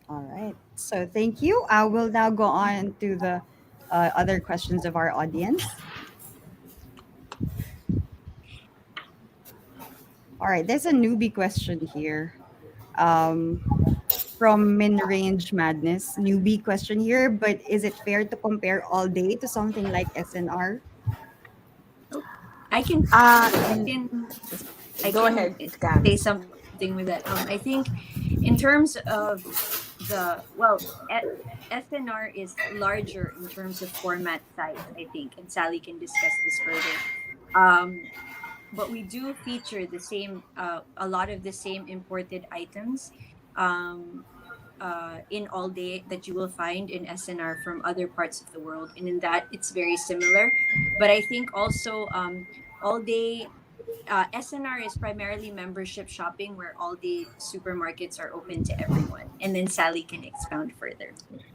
All right. So thank you. I will now go on to the other questions of our audience. All right. There's a newbie question here um, from Min Range Madness. Newbie question here, but is it fair to compare all day to something like SNR? Oh, I can I And can I go can ahead, Cam. say something with that. I think in terms of the well, SNR is larger in terms of format size. I think, and Sally can discuss this further. Um, but we do feature the same, a lot of the same imported items, um, in all day that you will find in SNR from other parts of the world, and in that it's very similar. But I think also, all day, SNR is primarily membership shopping, where all the supermarkets are open to everyone. And then Sally can expound further.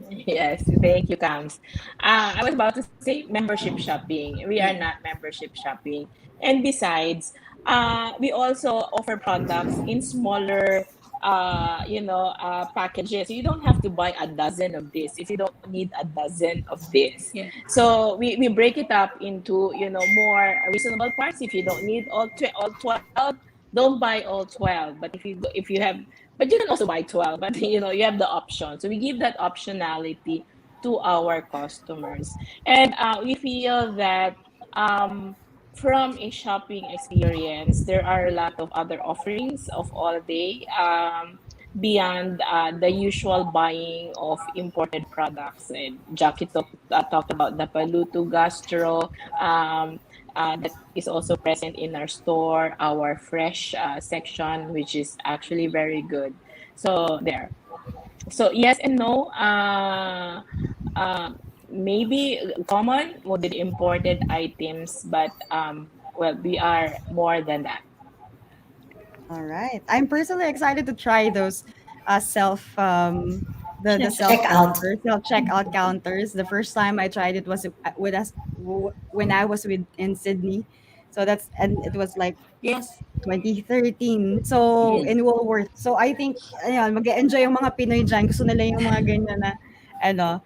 Yes, thank you, Kams. I was about to say membership shopping. We are Yeah. not membership shopping. And besides, we also offer products in smaller, packages. You don't have to buy a dozen of this if you don't need a dozen of this. Yeah. So we break it up into, more reasonable parts. If you don't need all 12, don't buy all 12. But if you have, but you can also buy 12, but you have the option. So we give that optionality to our customers. And we feel that, um, from a shopping experience, there are a lot of other offerings of all day, beyond the usual buying of imported products. And Jackie talked about the Paluto Gastro, that is also present in our store, our fresh section, which is actually very good. So there. So yes and no. Maybe common would be the imported items, but well, we are more than that. All right. I'm personally excited to try those self the self Check out. counter, self checkout counters. The first time I tried it was with us when I was with in Sydney. So that's and it was like Yes. 2013. So Yes. Mm. in Woolworth. So I think ayan, mag-enjoy yung mga Pinoy diyan. Gusto nila yung mga ganyan na ano.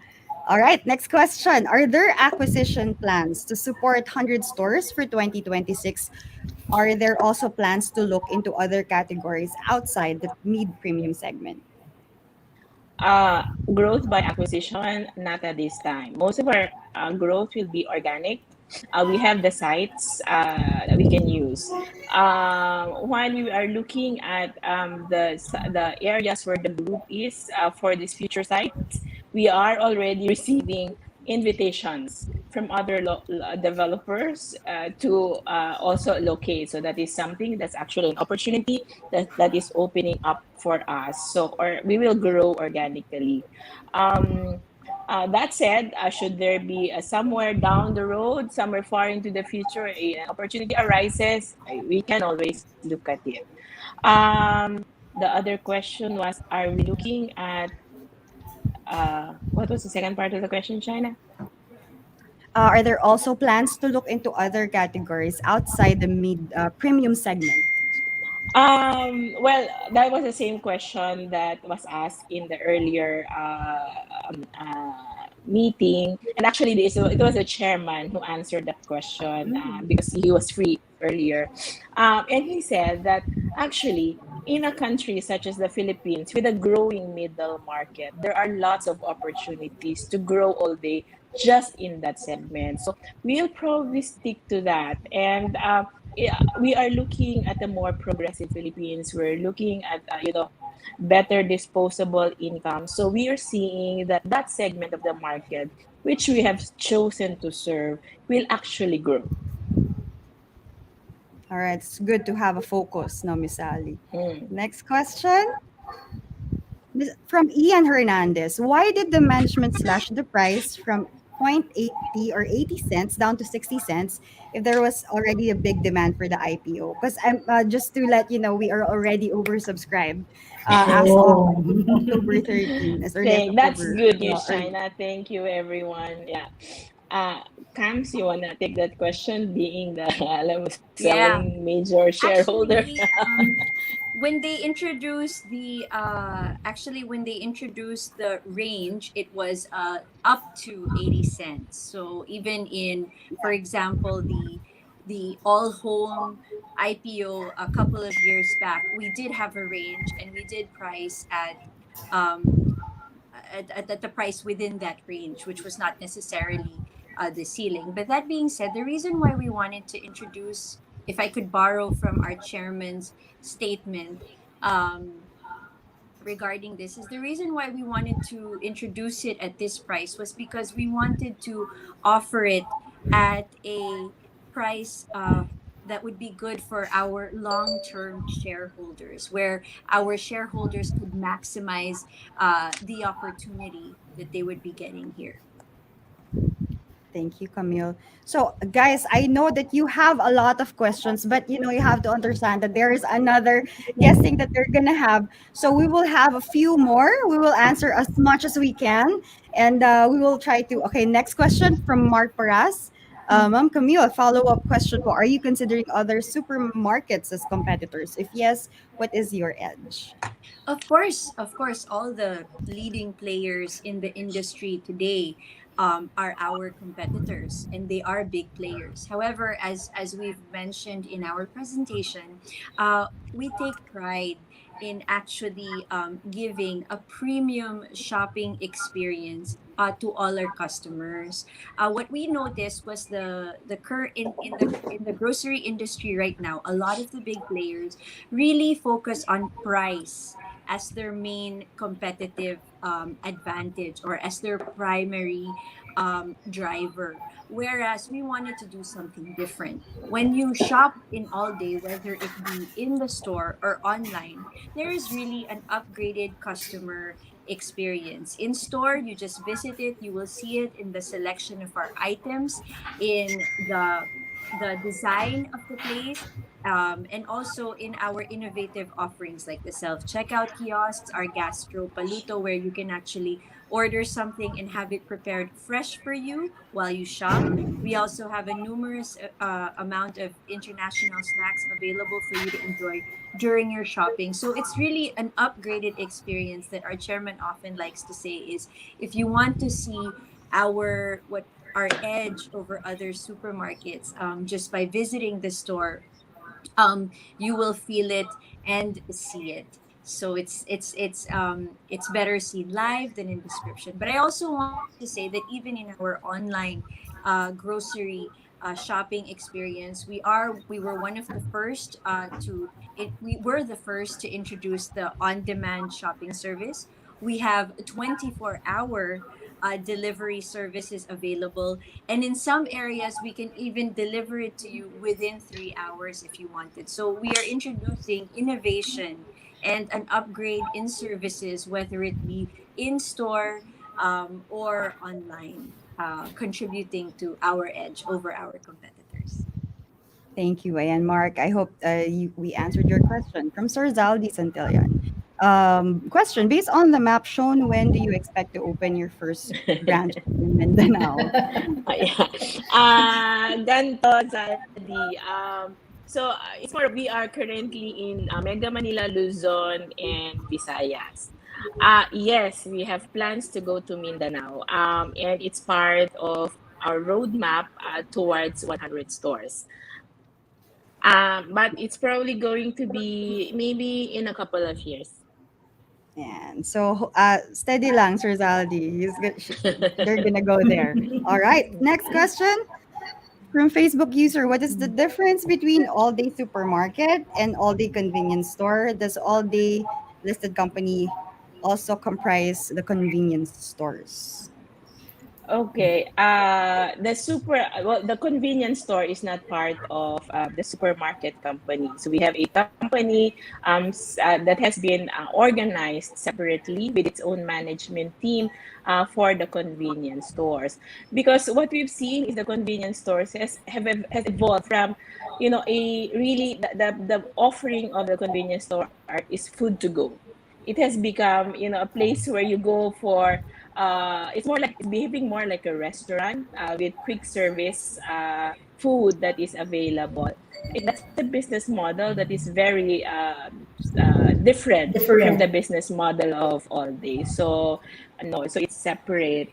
All right, next question. Are there acquisition plans to support 100 stores for 2026? Are there also plans to look into other categories outside the mid-premium segment? Uh, Growth by acquisition, not at this time. Most of our growth will be organic. We have the sites that we can use. While we are looking at the areas where the group is for these future sites, we are already receiving invitations from other developers to also locate. So that is something that's actually an opportunity that is opening up for us. So, or we will grow organically. Um, that said, should there be somewhere down the road, somewhere far into the future, an opportunity arises, we can always look at it. The other question was, are we looking at, what was the second part of the question, China? Are there also plans to look into other categories outside the mid-premium segment? Well, that was the same question that was asked in the earlier meeting, and actually, it was the chairman who answered that question Mm. because he was free earlier, and he said that actually, in a country such as the Philippines, with a growing middle market, there are lots of opportunities to grow all day just in that segment. So we'll probably stick to that, and yeah, we are looking at a more progressive Philippines. We're looking at better disposable income. So we are seeing that that segment of the market, which we have chosen to serve, will actually grow. All right, it's good to have a focus, no, Miss Ali. Mm. Next question. From Ian Hernandez. Why did the management slash the price from 0.80 or 80 cents down to 60 cents if there was already a big demand for the IPO? Because I'm just to let you know, we are already oversubscribed as of Oh. I think October 13, as early as That's October. good news, Early. China. Thank you, everyone. Yeah. Cams, you wanna take that question, being the alam mo, Yeah. selling major shareholder? Actually, when they introduced the when they introduced the range, it was up to 80 cents. So even in, for example, the all home IPO a couple of years back, we did have a range, and we did price um at the price within that range, which was not necessarily the ceiling. But that being said, the reason why we wanted to introduce, if I could borrow from our chairman's statement, regarding this, is the reason why we wanted to introduce it at this price was because we wanted to offer it at a price that would be good for our long-term shareholders, where our shareholders could maximize the opportunity that they would be getting here. Thank you, Camille. So, guys, I know that you have a lot of questions, but you have to understand that there is another guessing that they're gonna have. So we will have a few more. We will answer as much as we can, and we will try to. Okay, next question from Mark Paras. Ma'am Camille, a follow-up question po. Are you considering other supermarkets as competitors? If yes, what is your edge? Of course, all the leading players in the industry today are our competitors, and they are big players. However, as we've mentioned in our presentation, we take pride in actually giving a premium shopping experience to all our customers. What we noticed was in the grocery industry right now, a lot of the big players really focus on price as their main competitive advantage, or as their primary driver. Whereas we wanted to do something different. When you shop in All Day, whether it be in the store or online, there is really an upgraded customer experience. In store, you just visit it, you will see it in the selection of our items, in the design of the place, and also in our innovative offerings like the self checkout kiosks, our gastro paluto, where you can actually order something and have it prepared fresh for you while you shop. We also have a numerous amount of international snacks available for you to enjoy during your shopping. So it's really an upgraded experience that our chairman often likes to say is, if you want to see our edge over other supermarkets, just by visiting the store, you will feel it and see it. So it's better seen live than in description. But I also wanted to say that even in our online grocery shopping experience, we were one of the first we were the first to introduce the on-demand shopping service. We have 24-hour delivery services available, and in some areas we can even deliver it to you within 3 hours if you wanted. So we are introducing innovation and an upgrade in services, whether it be in store or online, contributing to our edge over our competitors. Thank you, Ayan. Mark, I hope we answered your question. From Sir Zaldi Santillan. Question, based on the map shown, when do you expect to open your first branch in Mindanao? Yeah. Ganto, Zaldi. It's more, we are currently in Mega Manila, Luzon, and Visayas. Yes, we have plans to go to Mindanao, and it's part of our roadmap towards 100 stores. But it's probably going to be maybe in a couple of years. And so, steady lang, Sir Zaldi. They're gonna go there. All right. Next question from Facebook user. What is the difference between All Day Supermarket and All Day Convenience Store? Does All Day listed company also comprise the convenience stores? Okay. The convenience store is not part of the supermarket company. So we have a company that has been organized separately with its own management team for the convenience stores. Because what we've seen is the convenience stores has evolved from, a really the offering of the convenience store is food to go. It has become, a place where you go for it's behaving more like a restaurant with quick service food that is available. That's a business model that is very different from the Different. business model of All Day. So no, so it's separate.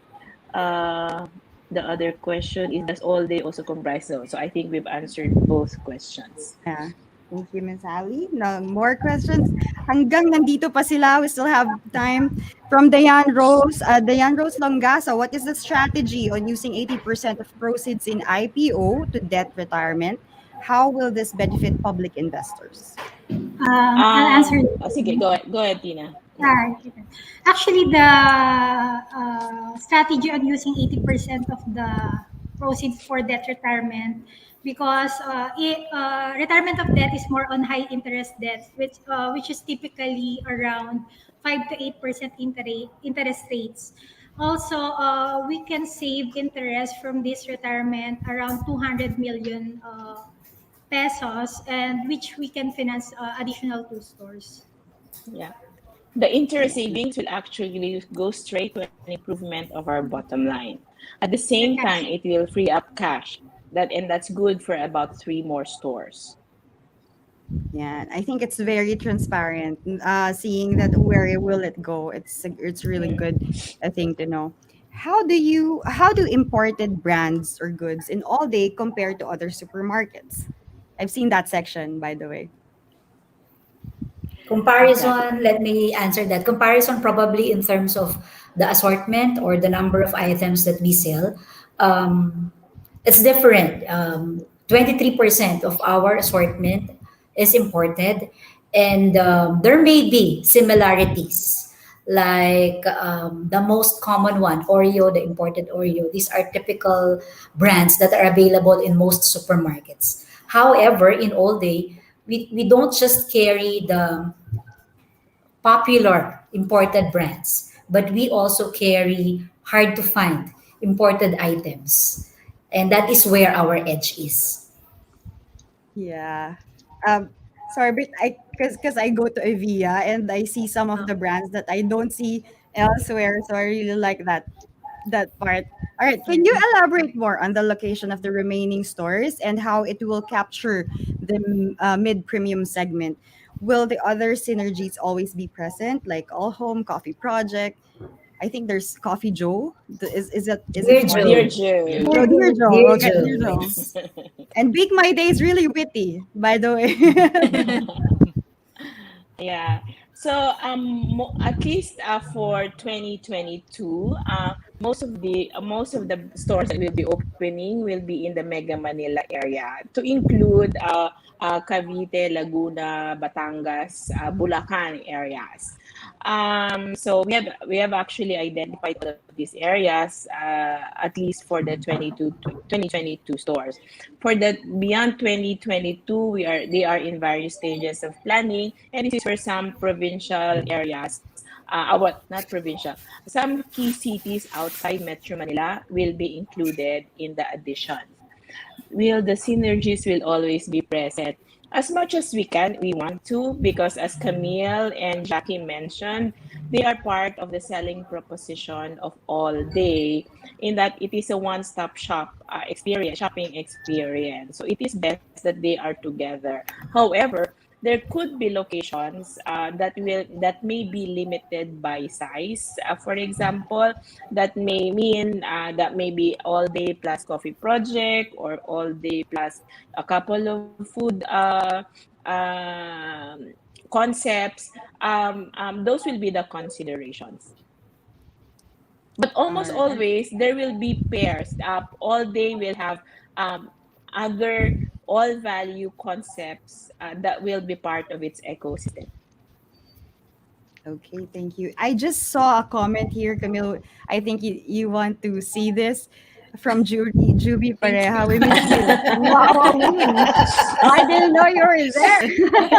Uh, the other question is, does All Day also comprise those? So I think we've answered both questions. Yeah. Thank you, Miss Ali. No more questions. Hanggang nandito pa sila, we still have time. From Dayan Rose Longasa, what is the strategy on using 80% of proceeds in IPO to debt retirement? How will this benefit public investors? I'll answer Sige, this. go ahead, Tina. Alright. Actually, the strategy on using 80% of the proceeds for debt retirement because retirement of debt is more on high interest debt, which is typically around 5 to 8% interest rates. Also, we can save interest from this retirement around 200 million pesos, and which we can finance additional two stores. Yeah. The interest savings will actually go straight to an improvement of our bottom line. At the The same time, cash. it will free up cash. That's good for about three more stores. Yeah, I think it's very transparent. Seeing that where will it go, it's really good, I think, to know. How do imported brands or goods in all day compare to other supermarkets? I've seen that section, by the way, of that. Comparison, let me answer that. Comparison probably in terms of the assortment or the number of items that we sell. Um, it's different. 23% of our assortment is imported, and there may be similarities. Like the most common one, Oreo, the imported Oreo. These are typical brands that are available in most supermarkets. However, in All Day, we don't just carry the popular imported brands, but we also carry hard to find imported items. And that is where our edge is. Yeah. Um, sorry, but because I go to Evia and I see some of the brands that I don't see elsewhere, so I really like that part. All right, can you elaborate more on the location of the remaining stores and how it will capture the mid-premium segment? Will the other synergies always be present, like All Home, Coffee Project? I think there's Coffee Joe. Is it Dear one? Dear Joe, Joe. Oh, Dear Joe. Dear Okay, Dear Joe, Joe. yes. And Big My Day is really witty, by the way. Yeah. So at least for 2022, most of the stores that will be opening will be in the Mega Manila area, to include Cavite, Laguna, Batangas, Bulacan areas. So we have actually identified all of these areas, at least for the 2022 stores. For the beyond 2022, they are in various stages of planning, and this is where some provincial areas, what not provincial, some key cities outside Metro Manila will be included in the addition. The synergies will always be present as much as we want to, because as Camille and Jackie mentioned, they are part of the selling proposition of All Day, in that it is a one-stop shop shopping experience. So it is best that they are together. However, there could be locations that may be limited by size. For example, that may mean that maybe All Day plus Coffee Project, or All Day plus a couple of food concepts. Those will be the considerations. But All almost right. always there will be pairs. All Day will have other all value concepts that will be part of its ecosystem. Okay, thank you. I just saw a comment here, Camille. I think you want to see this from Juby Thank Pareha. you. We miss you. Wow, I didn't know you were Thank you. there.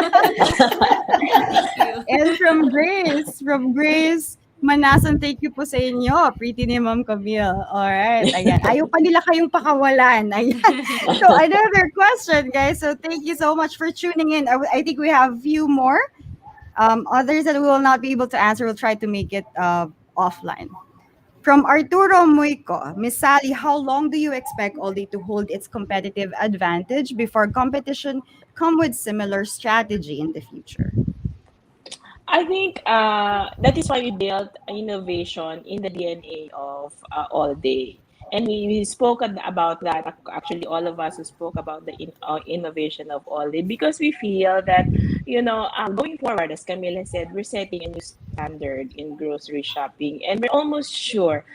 And from Grace, Manasan, thank you po sa inyo. Pretty ni Ma'am Camille. Alright, ayan. Ayaw pa nila kayong pakawalan. Ayan. So another question, guys. So thank you so much for tuning in. I think we have a few more. Others that we will not be able to answer, we'll try to make it offline. From Arturo Muico, Miss Sally, how long do you expect Aldi to hold its competitive advantage before competition come with similar strategy in the future? I think that is why we built innovation in the DNA of All Day. And we spoke about that. Actually, all of us who spoke about the innovation of All Day, because we feel that, going forward, as Camila said, we're setting a new standard in grocery shopping. And we're almost sure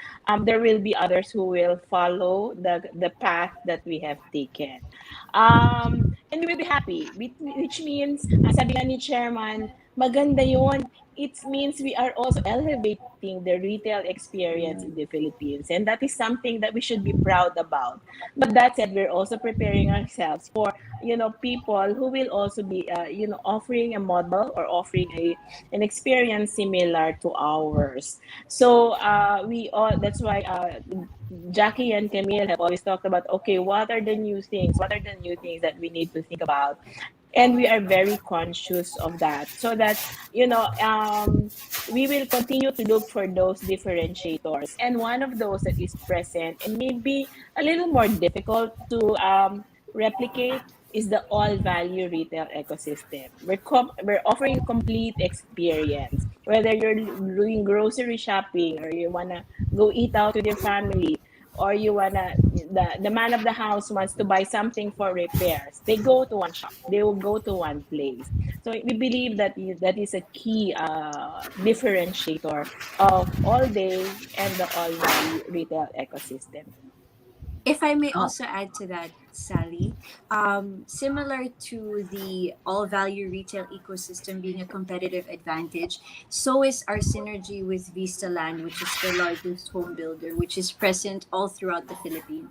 there will be others who will follow the path that we have taken. And we will be happy, which means, sabi nga ni Chairman, maganda yon. it means we are also elevating the retail experience in the Philippines. And that is something that we should be proud about. But that said, we're also preparing ourselves for, people who will also be, offering a model or offering an experience similar to ours. So we all, that's why Jackie and Camille have always talked about, okay, what are the new things? What are the new things that we need to think about? And we are very conscious of that, so that we will continue to look for those differentiators, and one of those that is present and maybe a little more difficult to replicate is the all value retail ecosystem. We're offering a complete experience, whether you're doing grocery shopping or you want to go eat out with your family, or you wanna the man of the house wants to buy something for repairs, they go to one shop, they will go to one place. So we believe that that is a key differentiator of all day and the all value retail ecosystem. If I may Oh, also add to that, Sally, similar to the all value retail ecosystem being a competitive advantage, so is our synergy with Vista Land, which is the largest home builder, which is present all throughout the Philippines.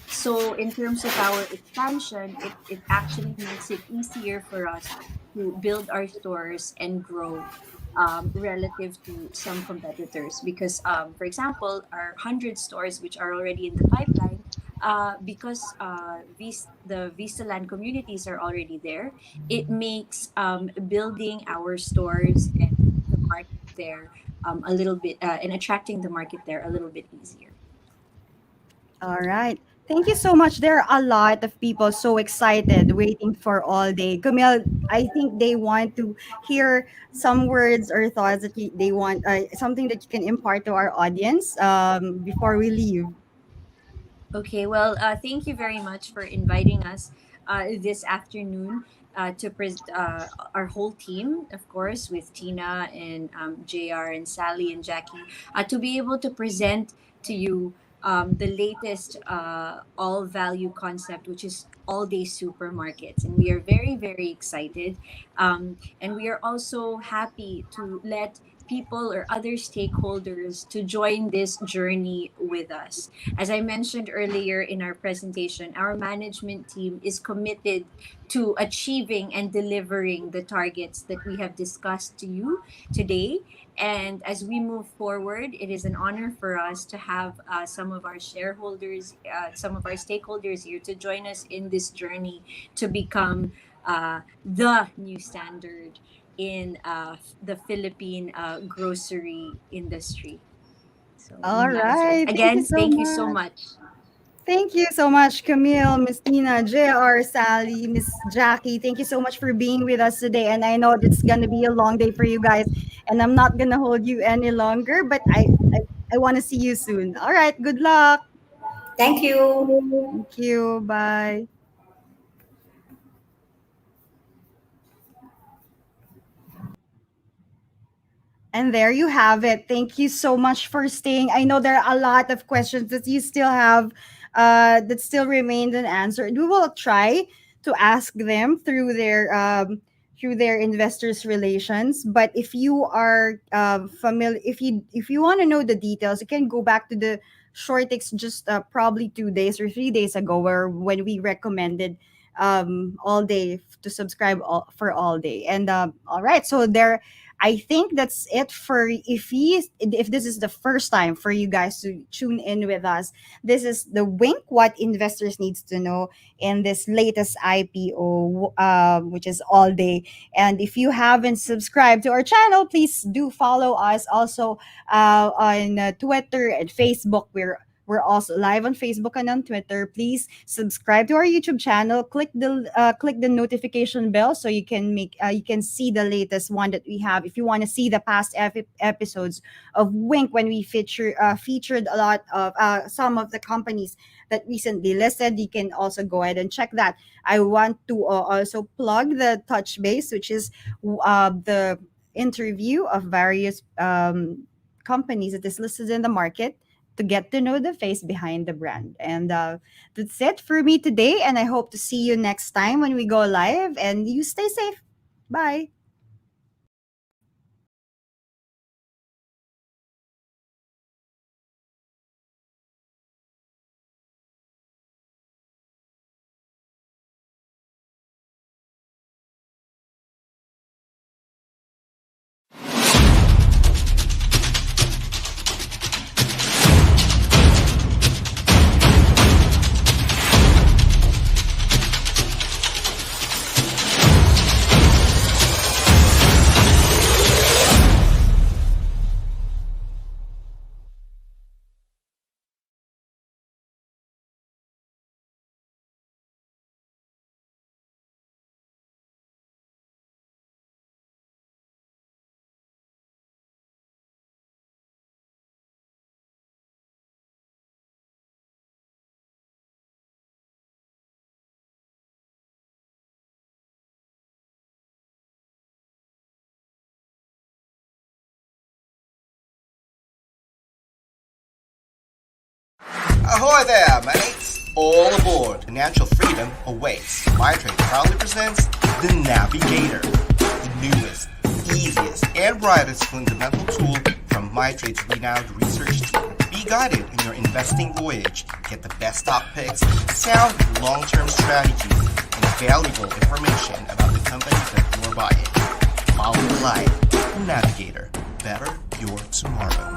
So, in terms of our expansion, it actually makes it easier for us to build our stores and grow relative to some competitors. Because, for example, our 100 stores, which are already in the pipeline, because the Vista Land communities are already there, it makes building our stores and the market there a little bit, and attracting the market there a little bit easier. all right. Thank you so much. There are a lot of people so excited waiting for all day. Camille, I think they want to hear some words or thoughts that they want, something that you can impart to our audience before we leave. Okay, well, thank you very much for inviting us this afternoon our whole team, of course, with Tina and JR and Sally and Jackie, to be able to present to you the latest all value concept, which is all day supermarkets. And we are very, very excited. And we are also happy to let people or other stakeholders to join this journey with us. As I mentioned earlier in our presentation, our management team is committed to achieving and delivering the targets that we have discussed to you today. And as we move forward, it is an honor for us to have some of our shareholders, some of our stakeholders here to join us in this journey to become the new standard in the Philippine grocery industry. So, All yeah. So right. Thank you again, so thank you so much. much. Thank you so much, Camille, Miss Tina, JR, Sally, Miss Jackie. Thank you so much for being with us today. And I know it's gonna be a long day for you guys, and I'm not gonna hold you any longer. But I want to see you soon. All right. Good luck. Thank you. Thank you. Bye. And there you have it. Thank you so much for staying. I know there are a lot of questions that you still have that still remained unanswered. We will try to ask them through their investors relations. But if you are familiar, if you want to know the details, you can go back to the short text just probably 2 days or 3 days ago, where when we recommended all day to subscribe for all day. And all right, so there I think that's it for if this is the first time for you guys to tune in with us. This is the Wink what investors needs to know in this latest IPO, which is all day. And if you haven't subscribed to our channel, please do follow us also on Twitter and Facebook. We're also live on Facebook and on Twitter. Please subscribe to our YouTube channel. Click the notification bell so you can see the latest one that we have. If you want to see the past episodes of Wink, when we featured a lot of some of the companies that recently listed, you can also go ahead and check that. I want to also plug the Touch Base, which is the interview of various companies that is listed in the market to get to know the face behind the brand. And that's it for me today. And I hope to see you next time when we go live. And you stay safe. Bye. Ahoy there, mates! All aboard! Financial freedom awaits. MyTrade proudly presents the Navigator, the newest, easiest, and brightest fundamental tool from MyTrade's renowned research team. Be guided in your investing voyage. Get the best stock picks, sound long-term strategies, and valuable information about the companies that you're buying. Follow the light. The Navigator. Better your tomorrow.